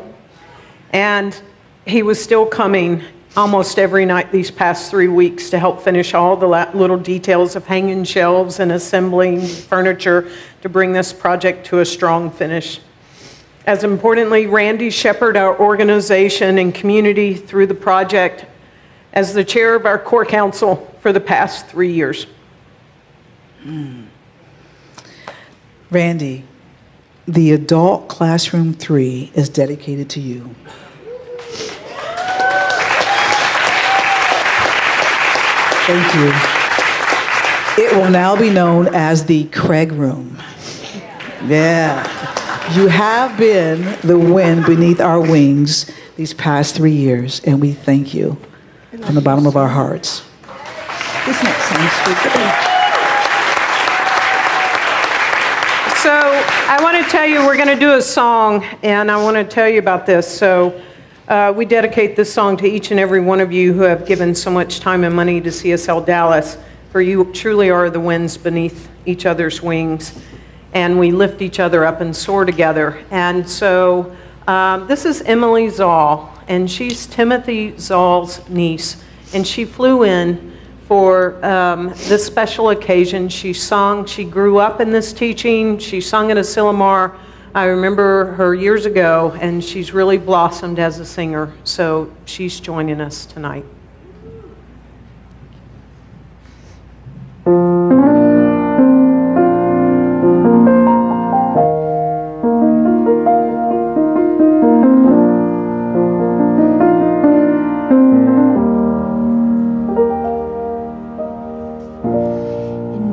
and he was still coming almost every night these past 3 weeks to help finish all the little details of hanging shelves and assembling furniture to bring this project to a strong finish. As importantly, Randy shepherded our organization and community through the project as the chair of our core council for the past 3 years. Randy, the Adult Classroom 3 is dedicated to you. Thank you. It will now be known as the Craig Room. Yeah. You have been the wind beneath our wings these past 3 years, and we thank you from the bottom of our hearts. This next song, sweet. So I want to tell you, we're going to do a song, and I want to tell you about this. So we dedicate this song to each and every one of you who have given so much time and money to CSL Dallas, for you truly are the winds beneath each other's wings, and we lift each other up and soar together. And so this is Emily Zoll, and she's Timothy Zoll's niece, and she flew in for this special occasion. She sung, she grew up in this teaching, she sung at Asilomar. I remember her years ago, and she's really blossomed as a singer, so she's joining us tonight.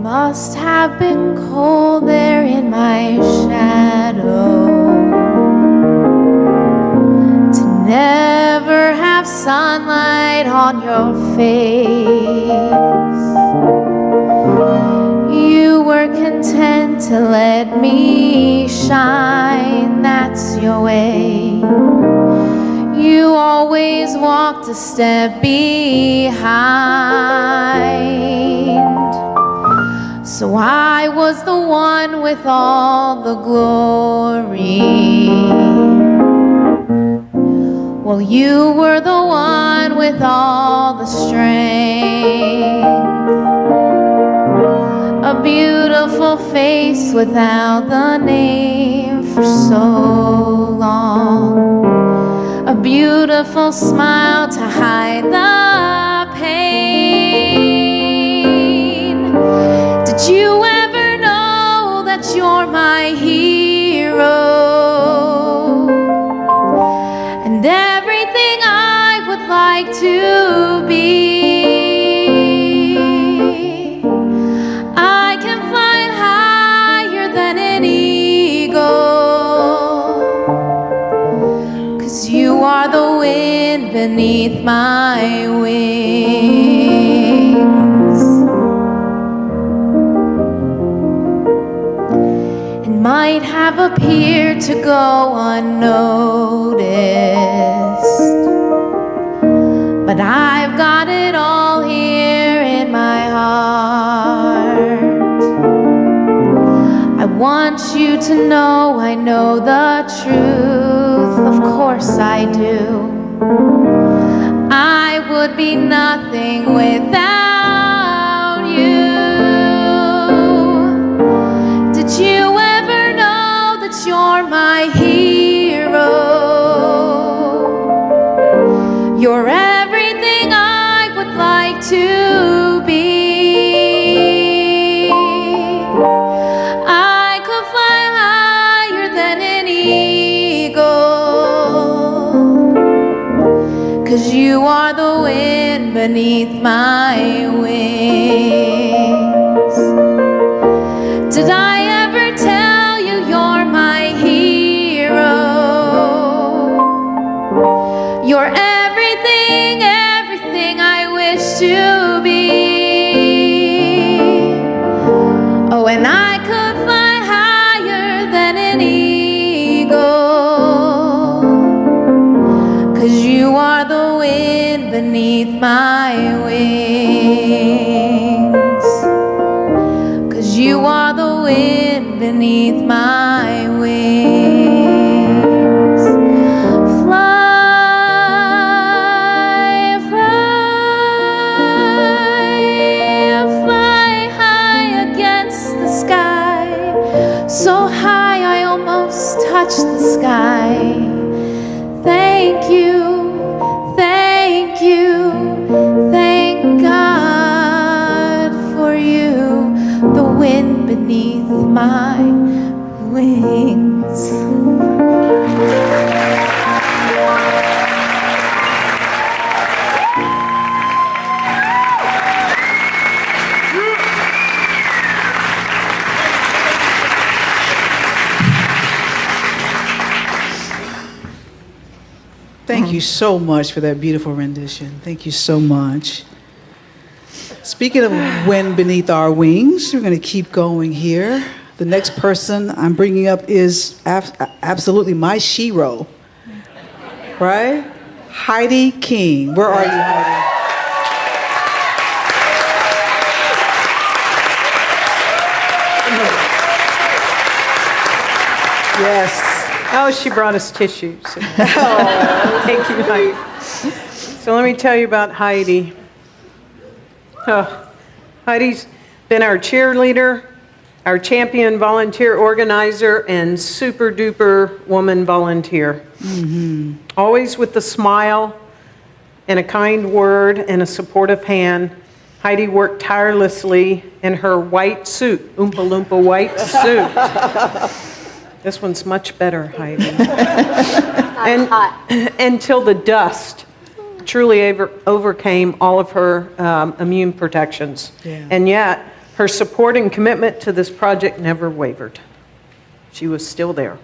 Must have been cold there in my shadow to never have sunlight on your face. You were content to let me shine, that's your way. You always walked a step behind. So I was the one with all the glory, while you were the one with all the strength. A beautiful face without the name for so long. A beautiful smile to hide the pain. Did you ever know that you're my hero? And everything I would like to be. I can fly higher than an eagle, 'cause you are the wind beneath my wings. might have appeared to go unnoticed, but I've got it all here in my heart. I want you to know I know the truth, of course I do. I would be nothing without you. Did you ever know that you're my hero? You're everything I would like to be. I could fly higher than an eagle, 'cause you are the wind beneath my wings. Did I ever tell you you're my hero? You're everything, everything I wish to be. Oh, and I could fly higher than an eagle, 'cause you are the wind beneath my wings. 'Cause you are the wind beneath my wings. Fly, fly, fly high against the sky, so high I almost touch the sky. Thank you, thank you, thank God for you, the wind beneath my wings. Thank you so much for that beautiful rendition. Thank you so much. Speaking of wind beneath our wings, we're going to keep going here. The next person I'm bringing up is absolutely my shero, right? Heidi King. Where are you, Heidi? Yes. Oh, she brought us tissues. Thank you, Heidi. So let me tell you about Heidi. Oh, Heidi's been our cheerleader, our champion volunteer organizer, and super duper woman volunteer. Mm-hmm. Always with a smile and a kind word and a supportive hand. Heidi worked tirelessly in her white suit, Oompa Loompa white suit. This one's much better, Heidi. And until the dust truly overcame all of her immune protections. Yeah. And yet, her support and commitment to this project never wavered. She was still there.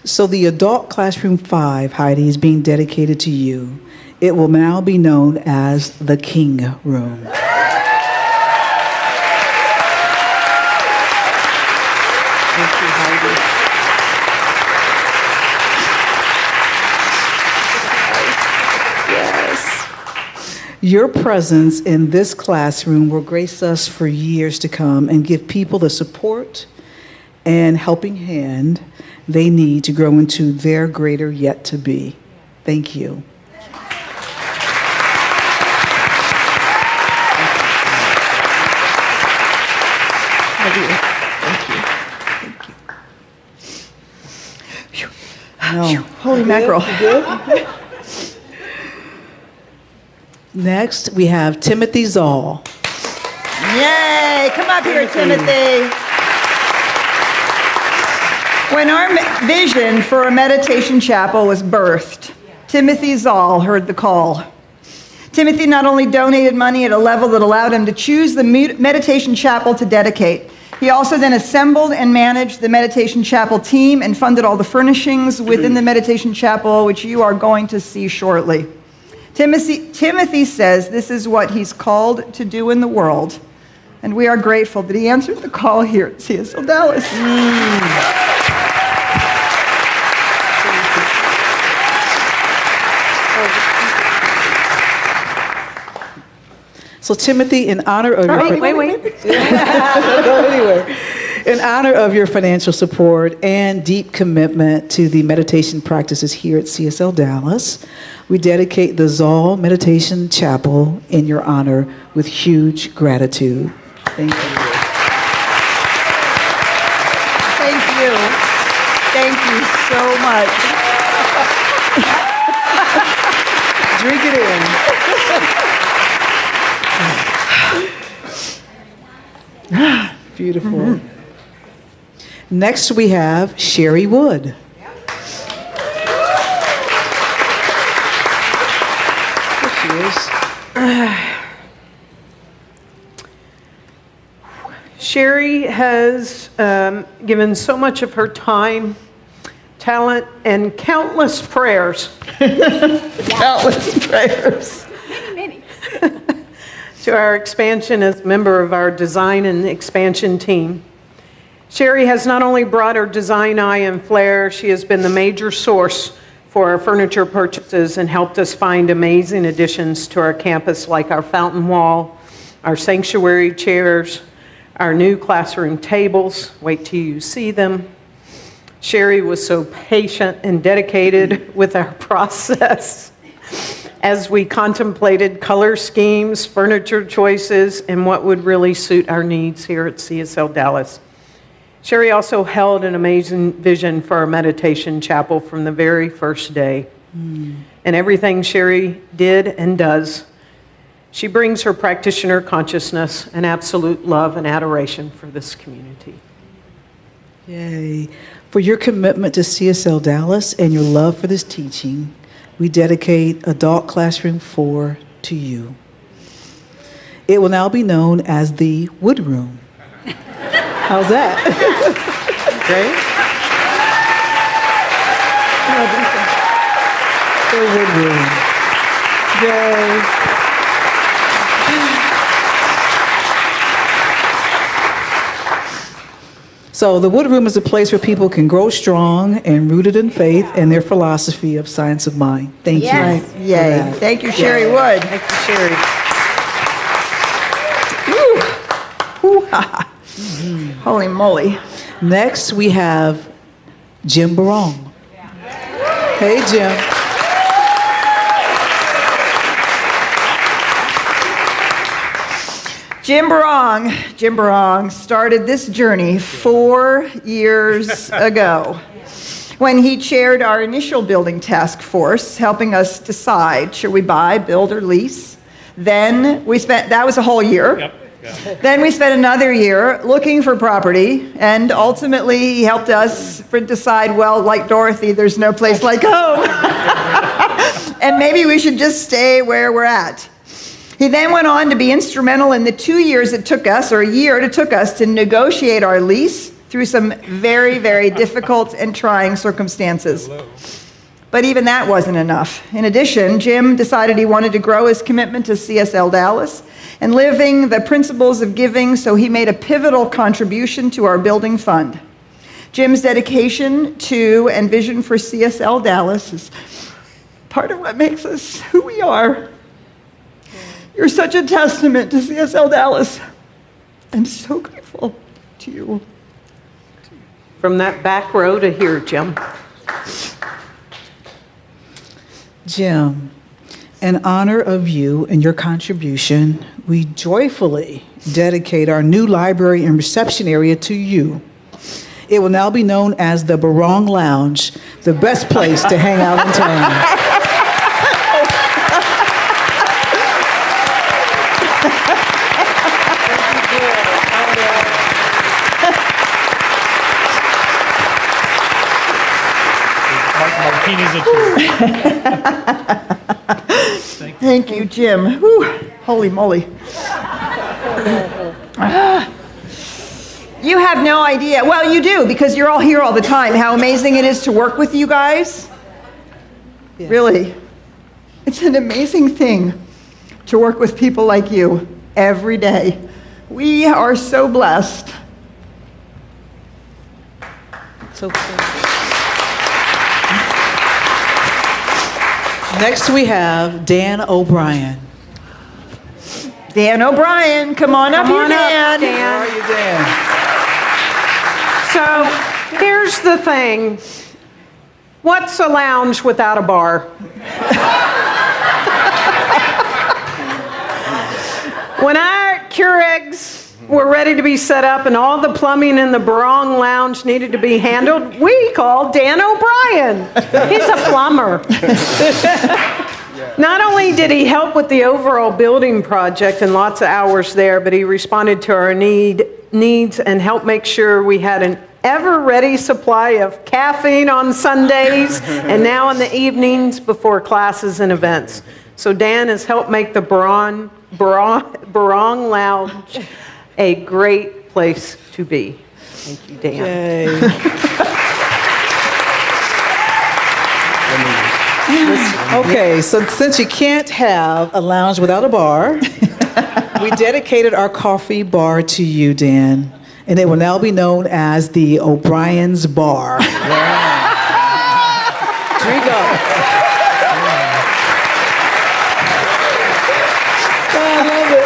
So the Adult Classroom 5, Heidi, is being dedicated to you. It will now be known as the King Room. Thank you, Heidi. Yes. Your presence in this classroom will grace us for years to come and give people the support and helping hand they need to grow into their greater yet to be. Thank you. No. Holy mackerel. Good? Next, we have Timothy Zoll. Yay! Come up here, Timothy. When our vision for a meditation chapel was birthed, Timothy Zoll heard the call. Timothy not only donated money at a level that allowed him to choose the meditation chapel to dedicate, he also then assembled and managed the meditation chapel team and funded all the furnishings within the meditation chapel, which you are going to see shortly. Timothy says this is what he's called to do in the world, And we are grateful that he answered the call here at CSL Dallas. So Timothy, in honor of Wait. in honor of your financial support and deep commitment to the meditation practices here at CSL Dallas, we dedicate the Zoll Meditation Chapel in your honor with huge gratitude. Thank you. Thank you. Thank you so much. Drink it in. Beautiful. Next, we have Sherry Wood. There she is. Sherry has given so much of her time, talent, and countless prayers. Countless prayers. To our expansion as a member of our design and expansion team. Sherry has not only brought her design eye and flair, she has been the major source for our furniture purchases and helped us find amazing additions to our campus like our fountain wall, our sanctuary chairs, our new classroom tables. Wait till you see them. Sherry was so patient and dedicated with our process as we contemplated color schemes, furniture choices, and what would really suit our needs here at CSL Dallas. Sherry also held an amazing vision for our meditation chapel from the very first day. And everything Sherry did and does, she brings her practitioner consciousness and absolute love and adoration for this community. Yay. For your commitment to CSL Dallas and your love for this teaching, we dedicate Adult Classroom 4 to you. It will now be known as the Wood Room. How's that? Great. The Wood Room. Yay. So the Wood Room is a place where people can grow strong and rooted in faith and their philosophy of science of mind. Thank Yes. you. Yay. Thank you, Sherry Wood. Thank you, Sherry. Hoo-ha. Holy moly. Next, we have Jim Barong. Hey, Jim. Jim Barong started this journey 4 years ago when he chaired our initial building task force, helping us decide, should we buy, build, or lease? Then that was a whole year. Yep. Then we spent another year looking for property, and ultimately he helped us decide, well, like Dorothy, there's no place like home. And maybe we should just stay where we're at. He then went on to be instrumental in the 2 years it took us, or a year it took us, to negotiate our lease through some very, very difficult and trying circumstances. But even that wasn't enough. In addition, Jim decided he wanted to grow his commitment to CSL Dallas and living the principles of giving, so he made a pivotal contribution to our building fund. Jim's dedication to and vision for CSL Dallas is part of what makes us who we are. You're such a testament to CSL Dallas. I'm so grateful to you. From that back row to here, Jim. Jim, in honor of you and your contribution, we joyfully dedicate our new library and reception area to you. It will now be known as the Barong Lounge, the best place to hang out in town. Martinis at two. Thank you, Jim. Whew. Holy moly. You have no idea. Well, you do, because you're all here all the time, how amazing it is to work with you guys. Yeah. Really. It's an amazing thing to work with people like you every day. We are so blessed. So cool. Next we have Dan O'Brien. Dan O'Brien, come on up here, Dan. How are you, Dan? So here's the thing. What's a lounge without a bar? When our Keurigs were ready to be set up and all the plumbing in the Barong Lounge needed to be handled, we called Dan O'Brien. He's a plumber. Not only did he help with the overall building project and lots of hours there, but he responded to our needs and helped make sure we had an ever-ready supply of caffeine on Sundays and now in the evenings before classes and events. So Dan has helped make the Barong Lounge a great place to be. Thank you, Dan. Yay. Okay, so since you can't have a lounge without a bar, we dedicated our coffee bar to you, Dan, and it will now be known as the O'Brien's Bar. Drink up. I love it.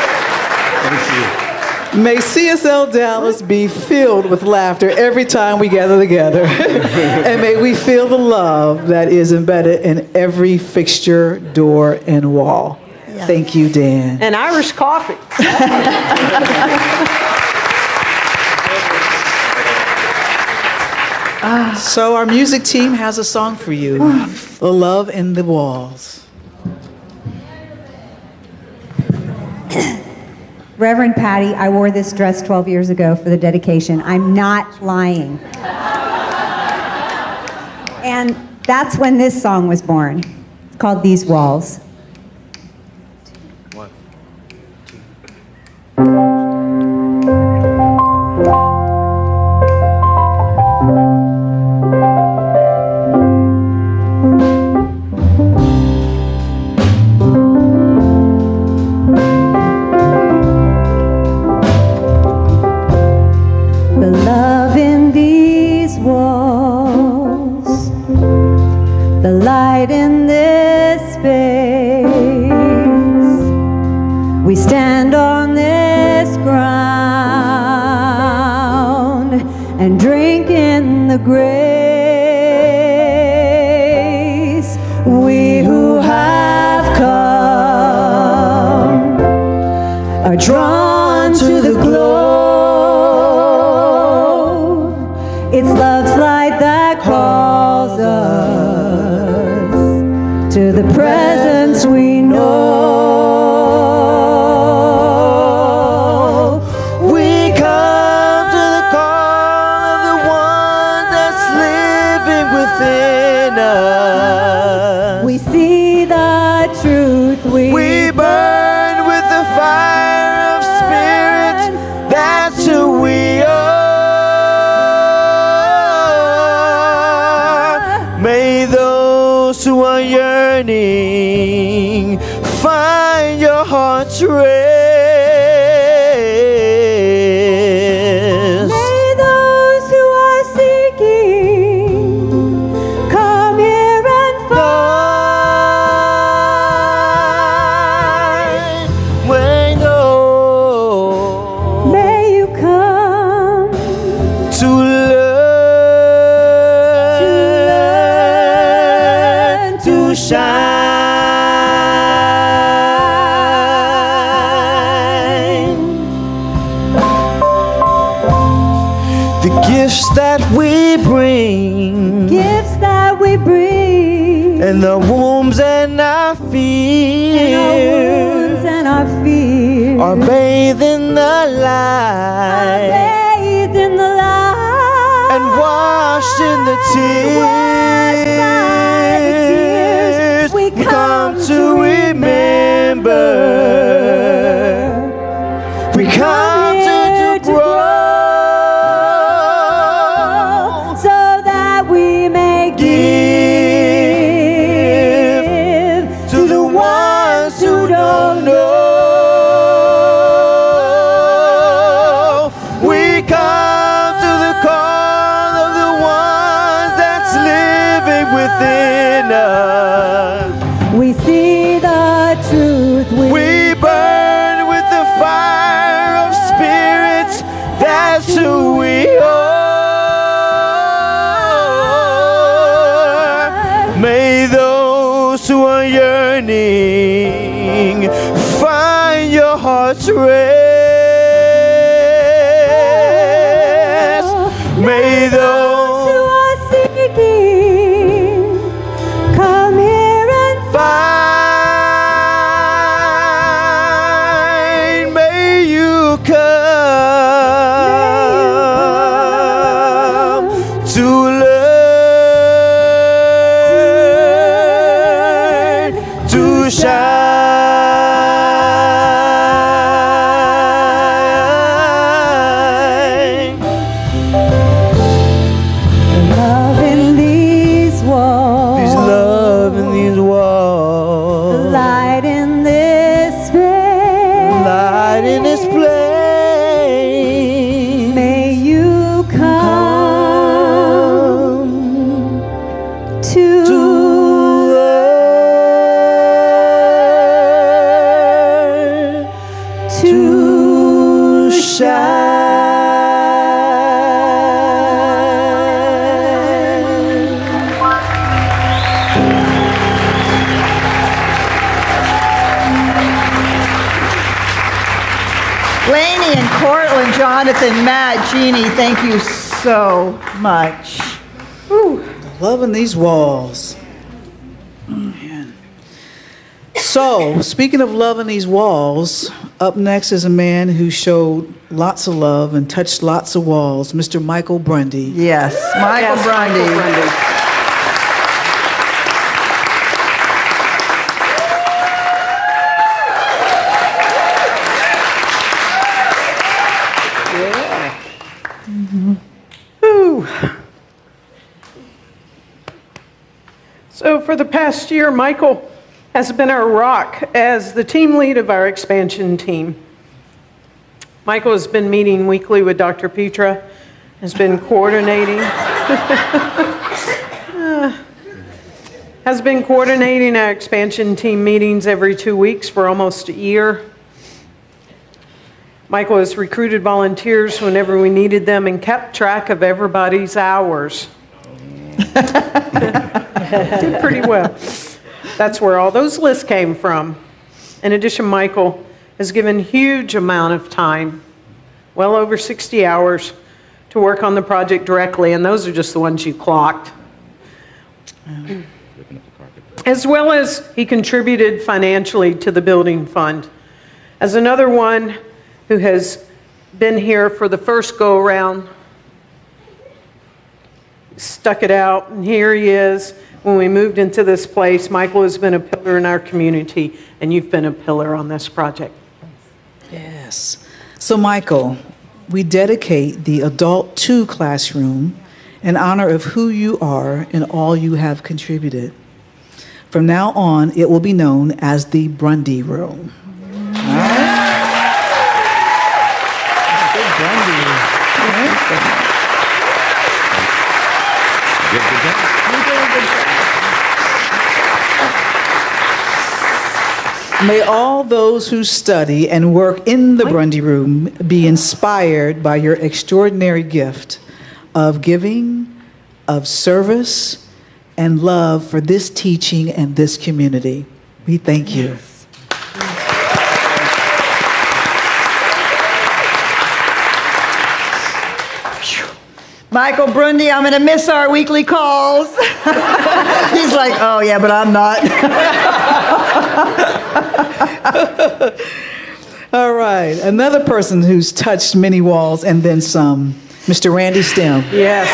May CSL Dallas be filled with laughter every time we gather together. And may we feel the love that is embedded in every fixture, door, and wall. Yeah. Thank you, Dan. And Irish coffee. So our music team has a song for you, The Love in the Walls. Reverend Patty, I wore this dress 12 years ago for the dedication. I'm not lying. And that's when this song was born. It's called These Walls. In this space, we stand on this ground and drink in the grace. We who have come are drawn to the glow. It's love's light that calls us to the presence we know. We come to the call of the one that's living within us. We see the truth. We burn with the fire of spirit. That's who we are. May those who are yearning find your heart's rest. May those who are seeking come here and find. May you come to learn to shine. The gifts that we bring, and the wombs and our fears, are bathed in the light, and washed in the tears. We come to remember. We come to grow, so that we may give to the ones who don't know. live within us. We see the truth. We burn with the fire of spirits. That's who we are. May those who are yearning find your heart's rest. May those who are seeking come here and find. May you come to learn to shine. love in these walls. There's love in these walls. Light in this place. Light in this place. May you come to learn to shine. Lainey and Cortland, Jonathan, Matt, Jeannie, thank you so much. Loving these walls. Man. So, speaking of loving these walls, up next is a man who showed lots of love and touched lots of walls, Mr. Michael Brundy. Yes, Michael Brundy. So for the past year, Michael has been our rock as the team lead of our expansion team. Michael has been meeting weekly with Dr. Petra, has been coordinating, our expansion team meetings every 2 weeks for almost a year. Michael has recruited volunteers whenever we needed them and kept track of everybody's hours. Did pretty well. That's where all those lists came from. In addition, Michael has given huge amount of time, well over 60 hours, to work on the project directly, and those are just the ones you clocked. As well as he contributed financially to the building fund. As another one who has been here for the first go-around, stuck it out, and here he is. When we moved into this place, Michael has been a pillar in our community, and you've been a pillar on this project. Yes. So, Michael, we dedicate the Adult 2 classroom in honor of who you are and all you have contributed. From now on, it will be known as the Brundy Room. All right? May all those who study and work in the Brundy Room be inspired by your extraordinary gift of giving, of service, and love for this teaching and this community. We thank you. Michael Brundy, I'm going to miss our weekly calls. He's like, oh, yeah, but I'm not. All right, another person who's touched many walls and then some, Mr. Randy Stem. Yes.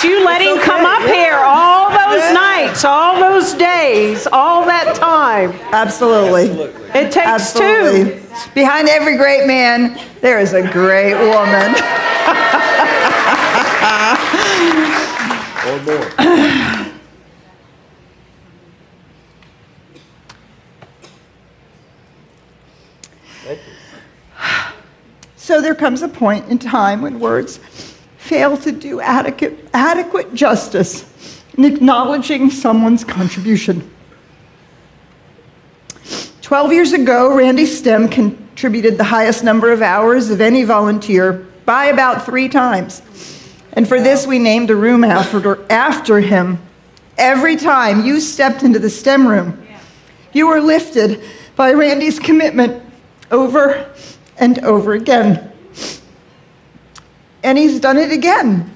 You let him come up here all those nights, all those days, all that time. Absolutely. It takes two. Behind every great man, there is a great woman. Or more. So there comes a point in time when words fail to do adequate justice in acknowledging someone's contribution. 12 years ago, Randy Stem contributed the highest number of hours of any volunteer by about 3 times. And for this, we named a room after him. Every time you stepped into the STEM room, you were lifted by Randy's commitment over and over again. And he's done it again.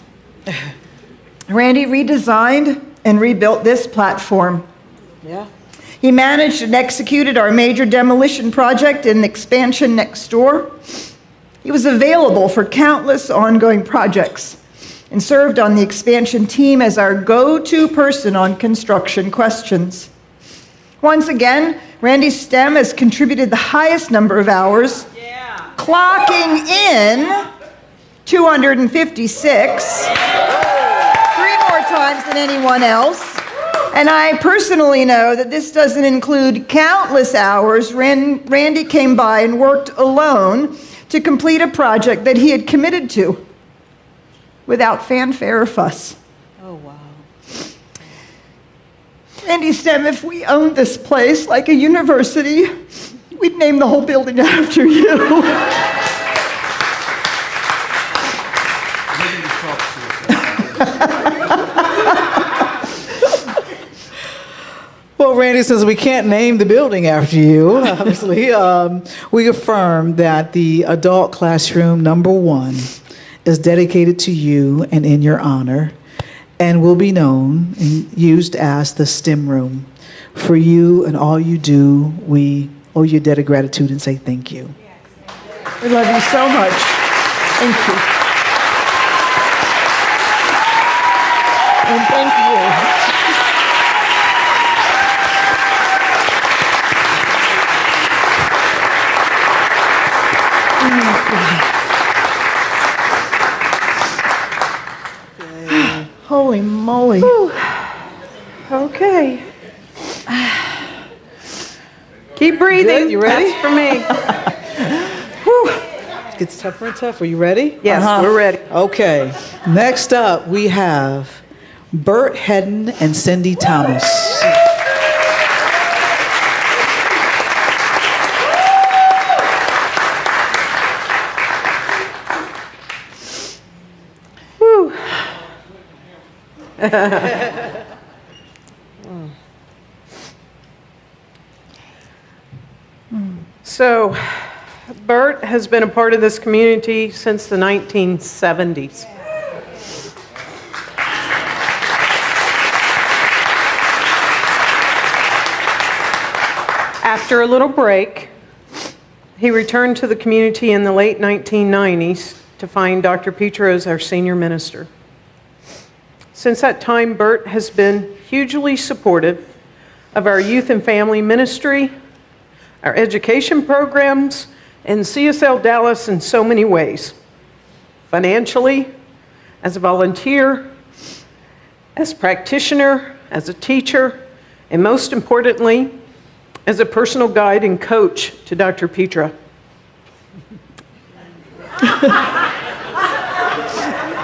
Randy redesigned and rebuilt this platform. Yeah. He managed and executed our major demolition project and expansion next door. He was available for countless ongoing projects and served on the expansion team as our go-to person on construction questions. Once again, Randy Stem has contributed the highest number of hours, clocking in 256, 3 more times than anyone else. And I personally know that this doesn't include countless hours Randy came by and worked alone to complete a project that he had committed to without fanfare or fuss. Oh, wow. Randy Stem, if we owned this place like a university, we'd name the whole building after you. Well, Randy, since we can't name the building after you, obviously, we affirm that the adult classroom number 1 is dedicated to you and in your honor, and will be known and used as the STEM room. For you and all you do, we owe you a debt of gratitude and say thank you. We love you so much. Thank you. And thank you. Holy moly. Whew. Okay. Keep breathing. Good, you ready? That's for me. It gets tougher and tougher. You ready? Yes, we're ready. Okay. Next up, we have Bert Hedden and Cindy Thomas. Whew. So, Bert has been a part of this community since the 1970s. After a little break, he returned to the community in the late 1990s to find Dr. Petra as our senior minister. Since that time, Bert has been hugely supportive of our youth and family ministry, our education programs, and CSLDallas in so many ways. Financially, as a volunteer, as a practitioner, as a teacher, and most importantly, as a personal guide and coach to Dr. Petra.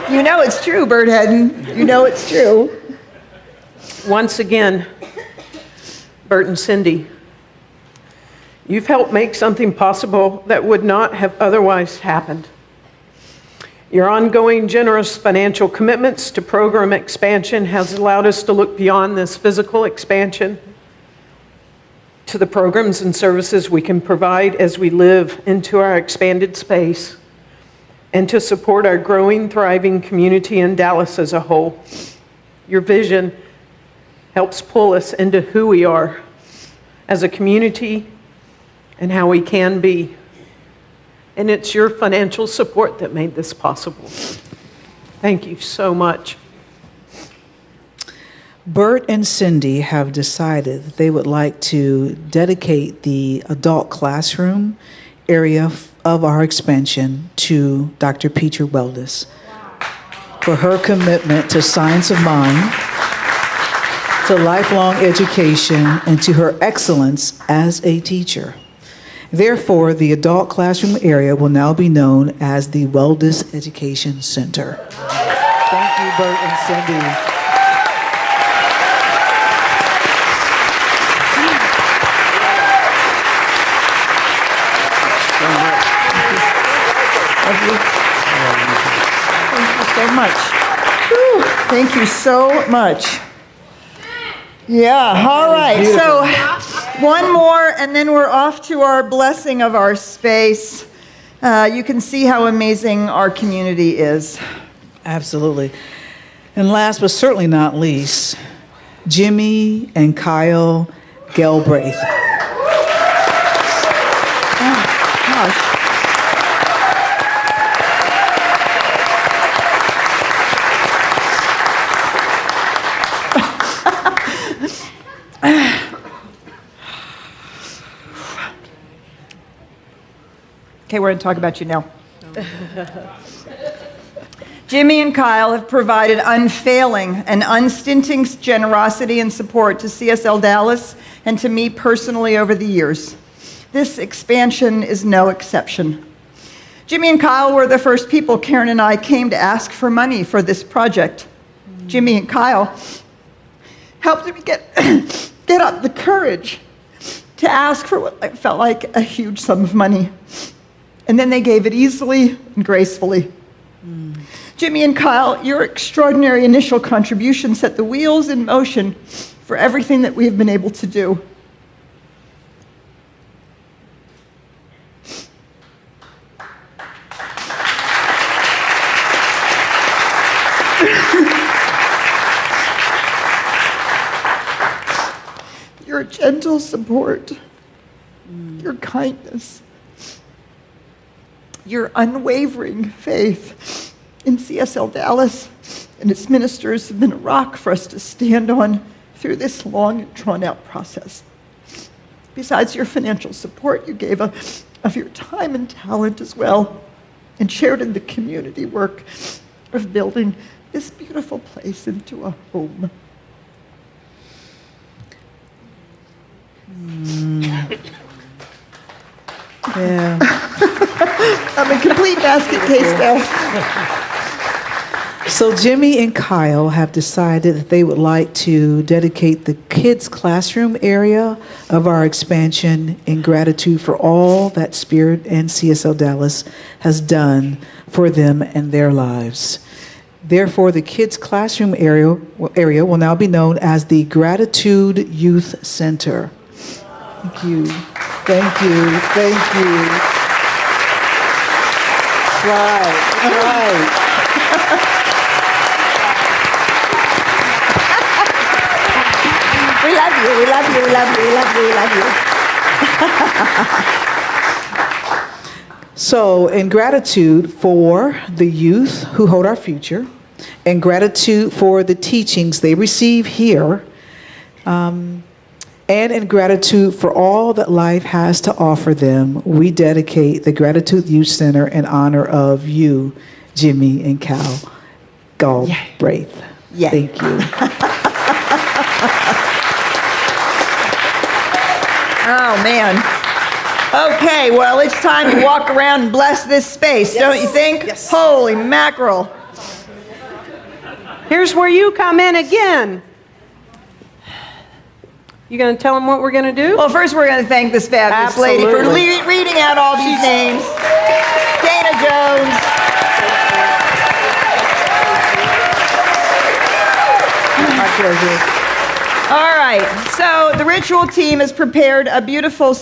You know it's true, Bert Hedden. You know it's true. Once again, Bert and Cindy, you've helped make something possible that would not have otherwise happened. Your ongoing generous financial commitments to program expansion has allowed us to look beyond this physical expansion to the programs and services we can provide as we live into our expanded space, and to support our growing, thriving community in Dallas as a whole. Your vision helps pull us into who we are as a community and how we can be. And it's your financial support that made this possible. Thank you so much. Bert and Cindy have decided that they would like to dedicate the adult classroom area of our expansion to Dr. Peter Weldis for her commitment to science of mind, to lifelong education, and to her excellence as a teacher. Therefore, the adult classroom area will now be known as the Weldis Education Center. Thank you, Bert and Cindy. So much. Whew, thank you so much. Yeah, all right. So one more, and then we're off to our blessing of our space. You can see how amazing our community is. Absolutely. And last but certainly not least, Jimmy and Kyle Galbraith. Oh, gosh. Okay, we're going to talk about you now. Jimmy and Kyle have provided unfailing and unstinting generosity and support to CSLDallas and to me personally over the years. This expansion is no exception. Jimmy and Kyle were the first people Karen and I came to ask for money for this project. Jimmy and Kyle helped me get up the courage to ask for what I felt like a huge sum of money. And then they gave it easily and gracefully. Jimmy and Kyle, your extraordinary initial contribution set the wheels in motion for everything that we have been able to do. Your gentle support, your kindness, your unwavering faith in CSLDallas and its ministers have been a rock for us to stand on through this long and drawn-out process. Besides your financial support, you gave of your time and talent as well, and shared in the community work of building this beautiful place into a home. Yeah. I'm a complete basket case now. So Jimmy and Kyle have decided that they would like to dedicate the kids' classroom area of our expansion in gratitude for all that Spirit and CSLDallas has done for them and their lives. Therefore, the kids' classroom area will now be known as the Gratitude Youth Center. Thank you. Thank you. Thank you. Right. We love you, we love you, we love you, we love you, we love you. So, in gratitude for the youth who hold our future, and gratitude for the teachings they receive here, and in gratitude for all that life has to offer them, we dedicate the Gratitude Youth Center in honor of you, Jimmy and Cal Galbraith. Yeah. Thank you. Oh, man. Okay, well, it's time to walk around and bless this space, don't you think? Yes. Holy mackerel. Here's where you come in again. You going to tell them what we're going to do? Well, first we're going to thank this fabulous lady for Absolutely. reading out all these names. Dana Jones. My pleasure. All right, so the ritual team has prepared a beautiful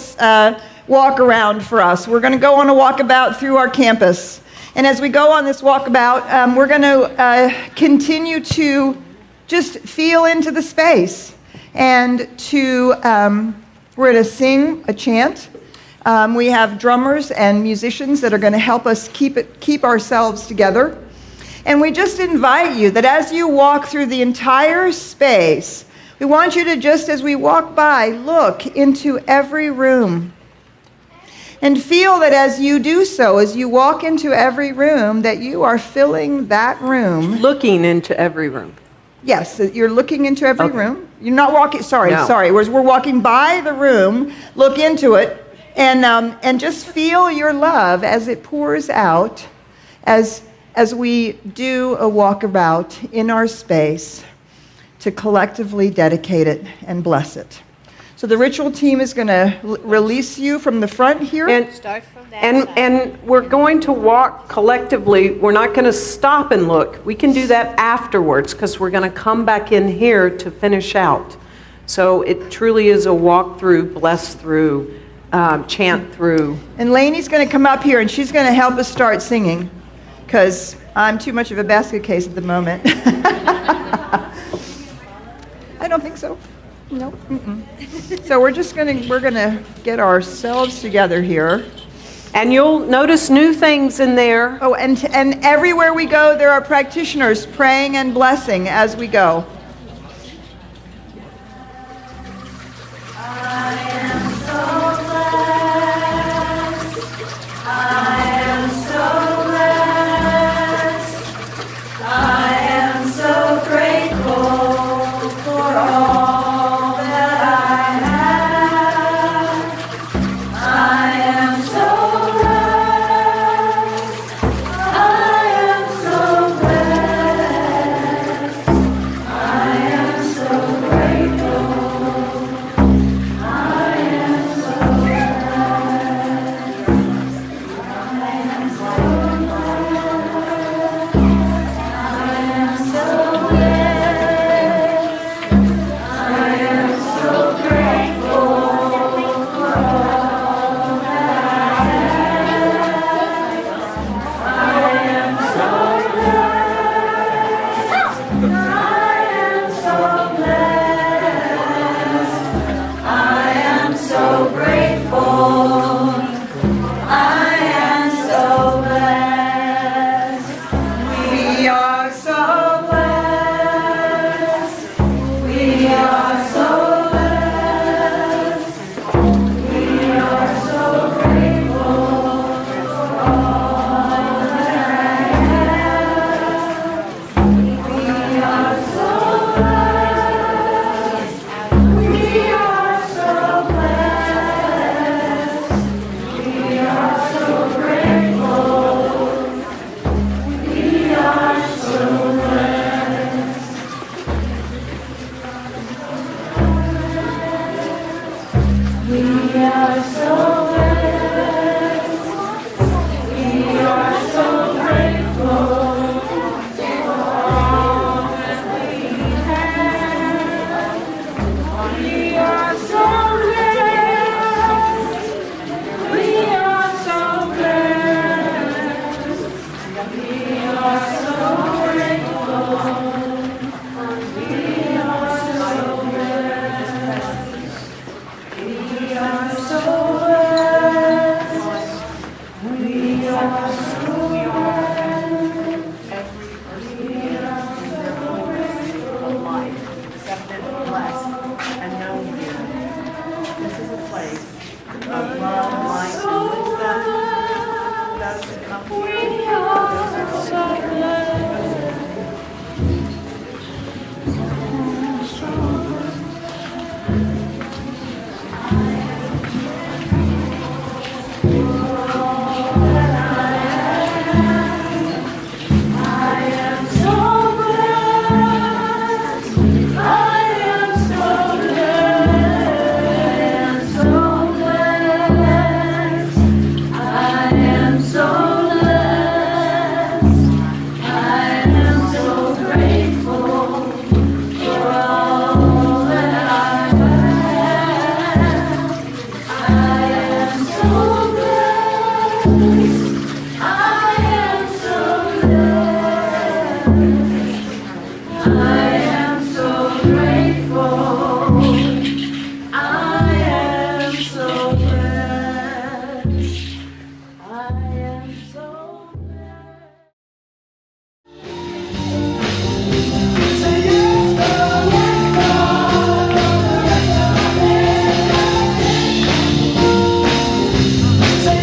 walk around for us. We're going to go on a walkabout through our campus. And as we go on this walkabout, we're going to continue to just feel into the space. And we're going to sing a chant. We have drummers and musicians that are going to help us keep ourselves together. And we just invite you that as you walk through the entire space, we want you to just, as we walk by, look into every room. And feel that as you do so, as you walk into every room, that you are filling that room. Looking into every room. Yes, you're looking into every Okay. room. You're not walking, sorry. No. We're walking by the room, look into it, and just feel your love as it pours out as we do a walkabout in our space to collectively dedicate it and bless it. So the ritual team is going to release you from the front here. And we're going to walk collectively. We're not going to stop and look. We can do that afterwards because we're going to come back in here to finish out. So it truly is a walk through, bless through, chant through. And Lainey's going to come up here and she's going to help us start singing because I'm too much of a basket case at the moment. I don't think so. No. So we're gonna get ourselves together here. And you'll notice new things in there. Oh, and everywhere we go, there are practitioners praying and blessing as we go. Say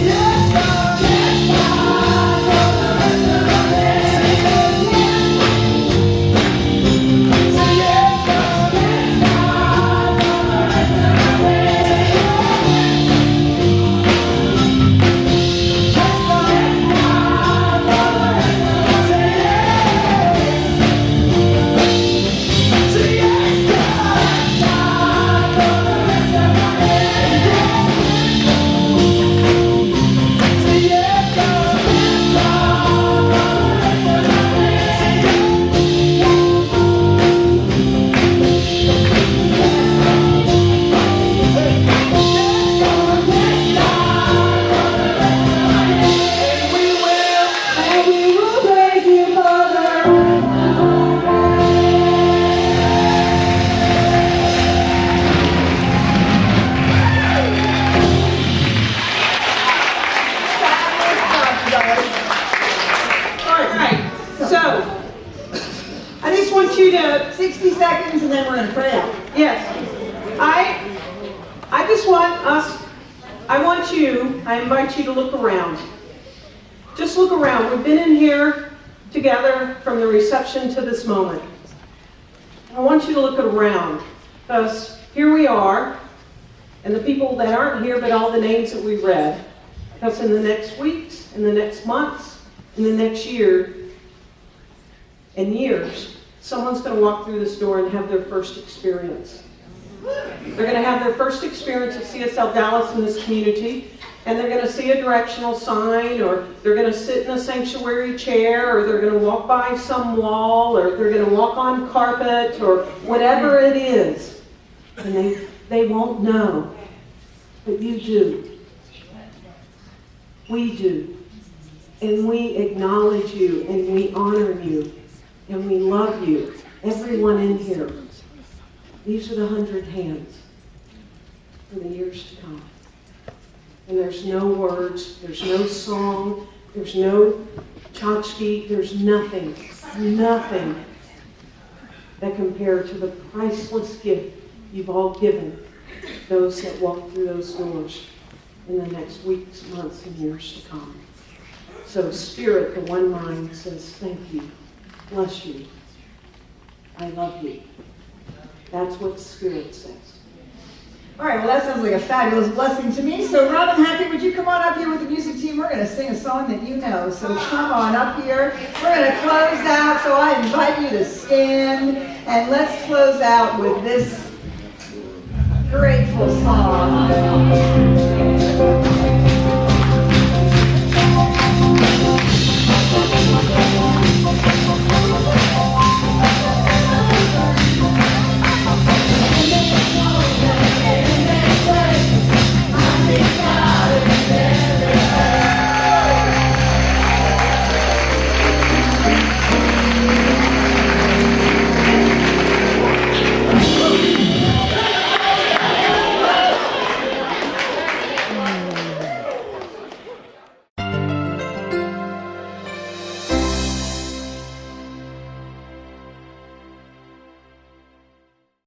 60 seconds and then we're going to pray out. Yes. I just want us, I invite you to look around. Just look around. We've been in here together from the reception to this moment. I want you to look around, because here we are, and the people that aren't here, but all the names that we read. Because in the next weeks, in the next months, in the next year, and years, someone's going to walk through this door and have their first experience. They're going to have their first experience at CSLDallas in this community, and they're going to see a directional sign, or they're going to sit in a sanctuary chair, or they're going to walk by some wall, or they're going to walk on carpet, or whatever it is. And they won't know, but you do. We do. And we acknowledge you, and we honor you, and we love you. Everyone in here. These are the 100 hands for the years to come. And there's no words, there's no song, there's no tchotchke, there's nothing that compared to the priceless gift you've all given those that walk through those doors in the next weeks, months, and years to come. So Spirit, the one mind, says thank you, bless you, I love you. That's what Spirit says. All right, well, that sounds like a fabulous blessing to me. So, Robin Hackett, would you come on up here with the music team? We're going to sing a song that you know. So come on up here. We're going to close out. So I invite you to stand, and let's close out with this grateful song.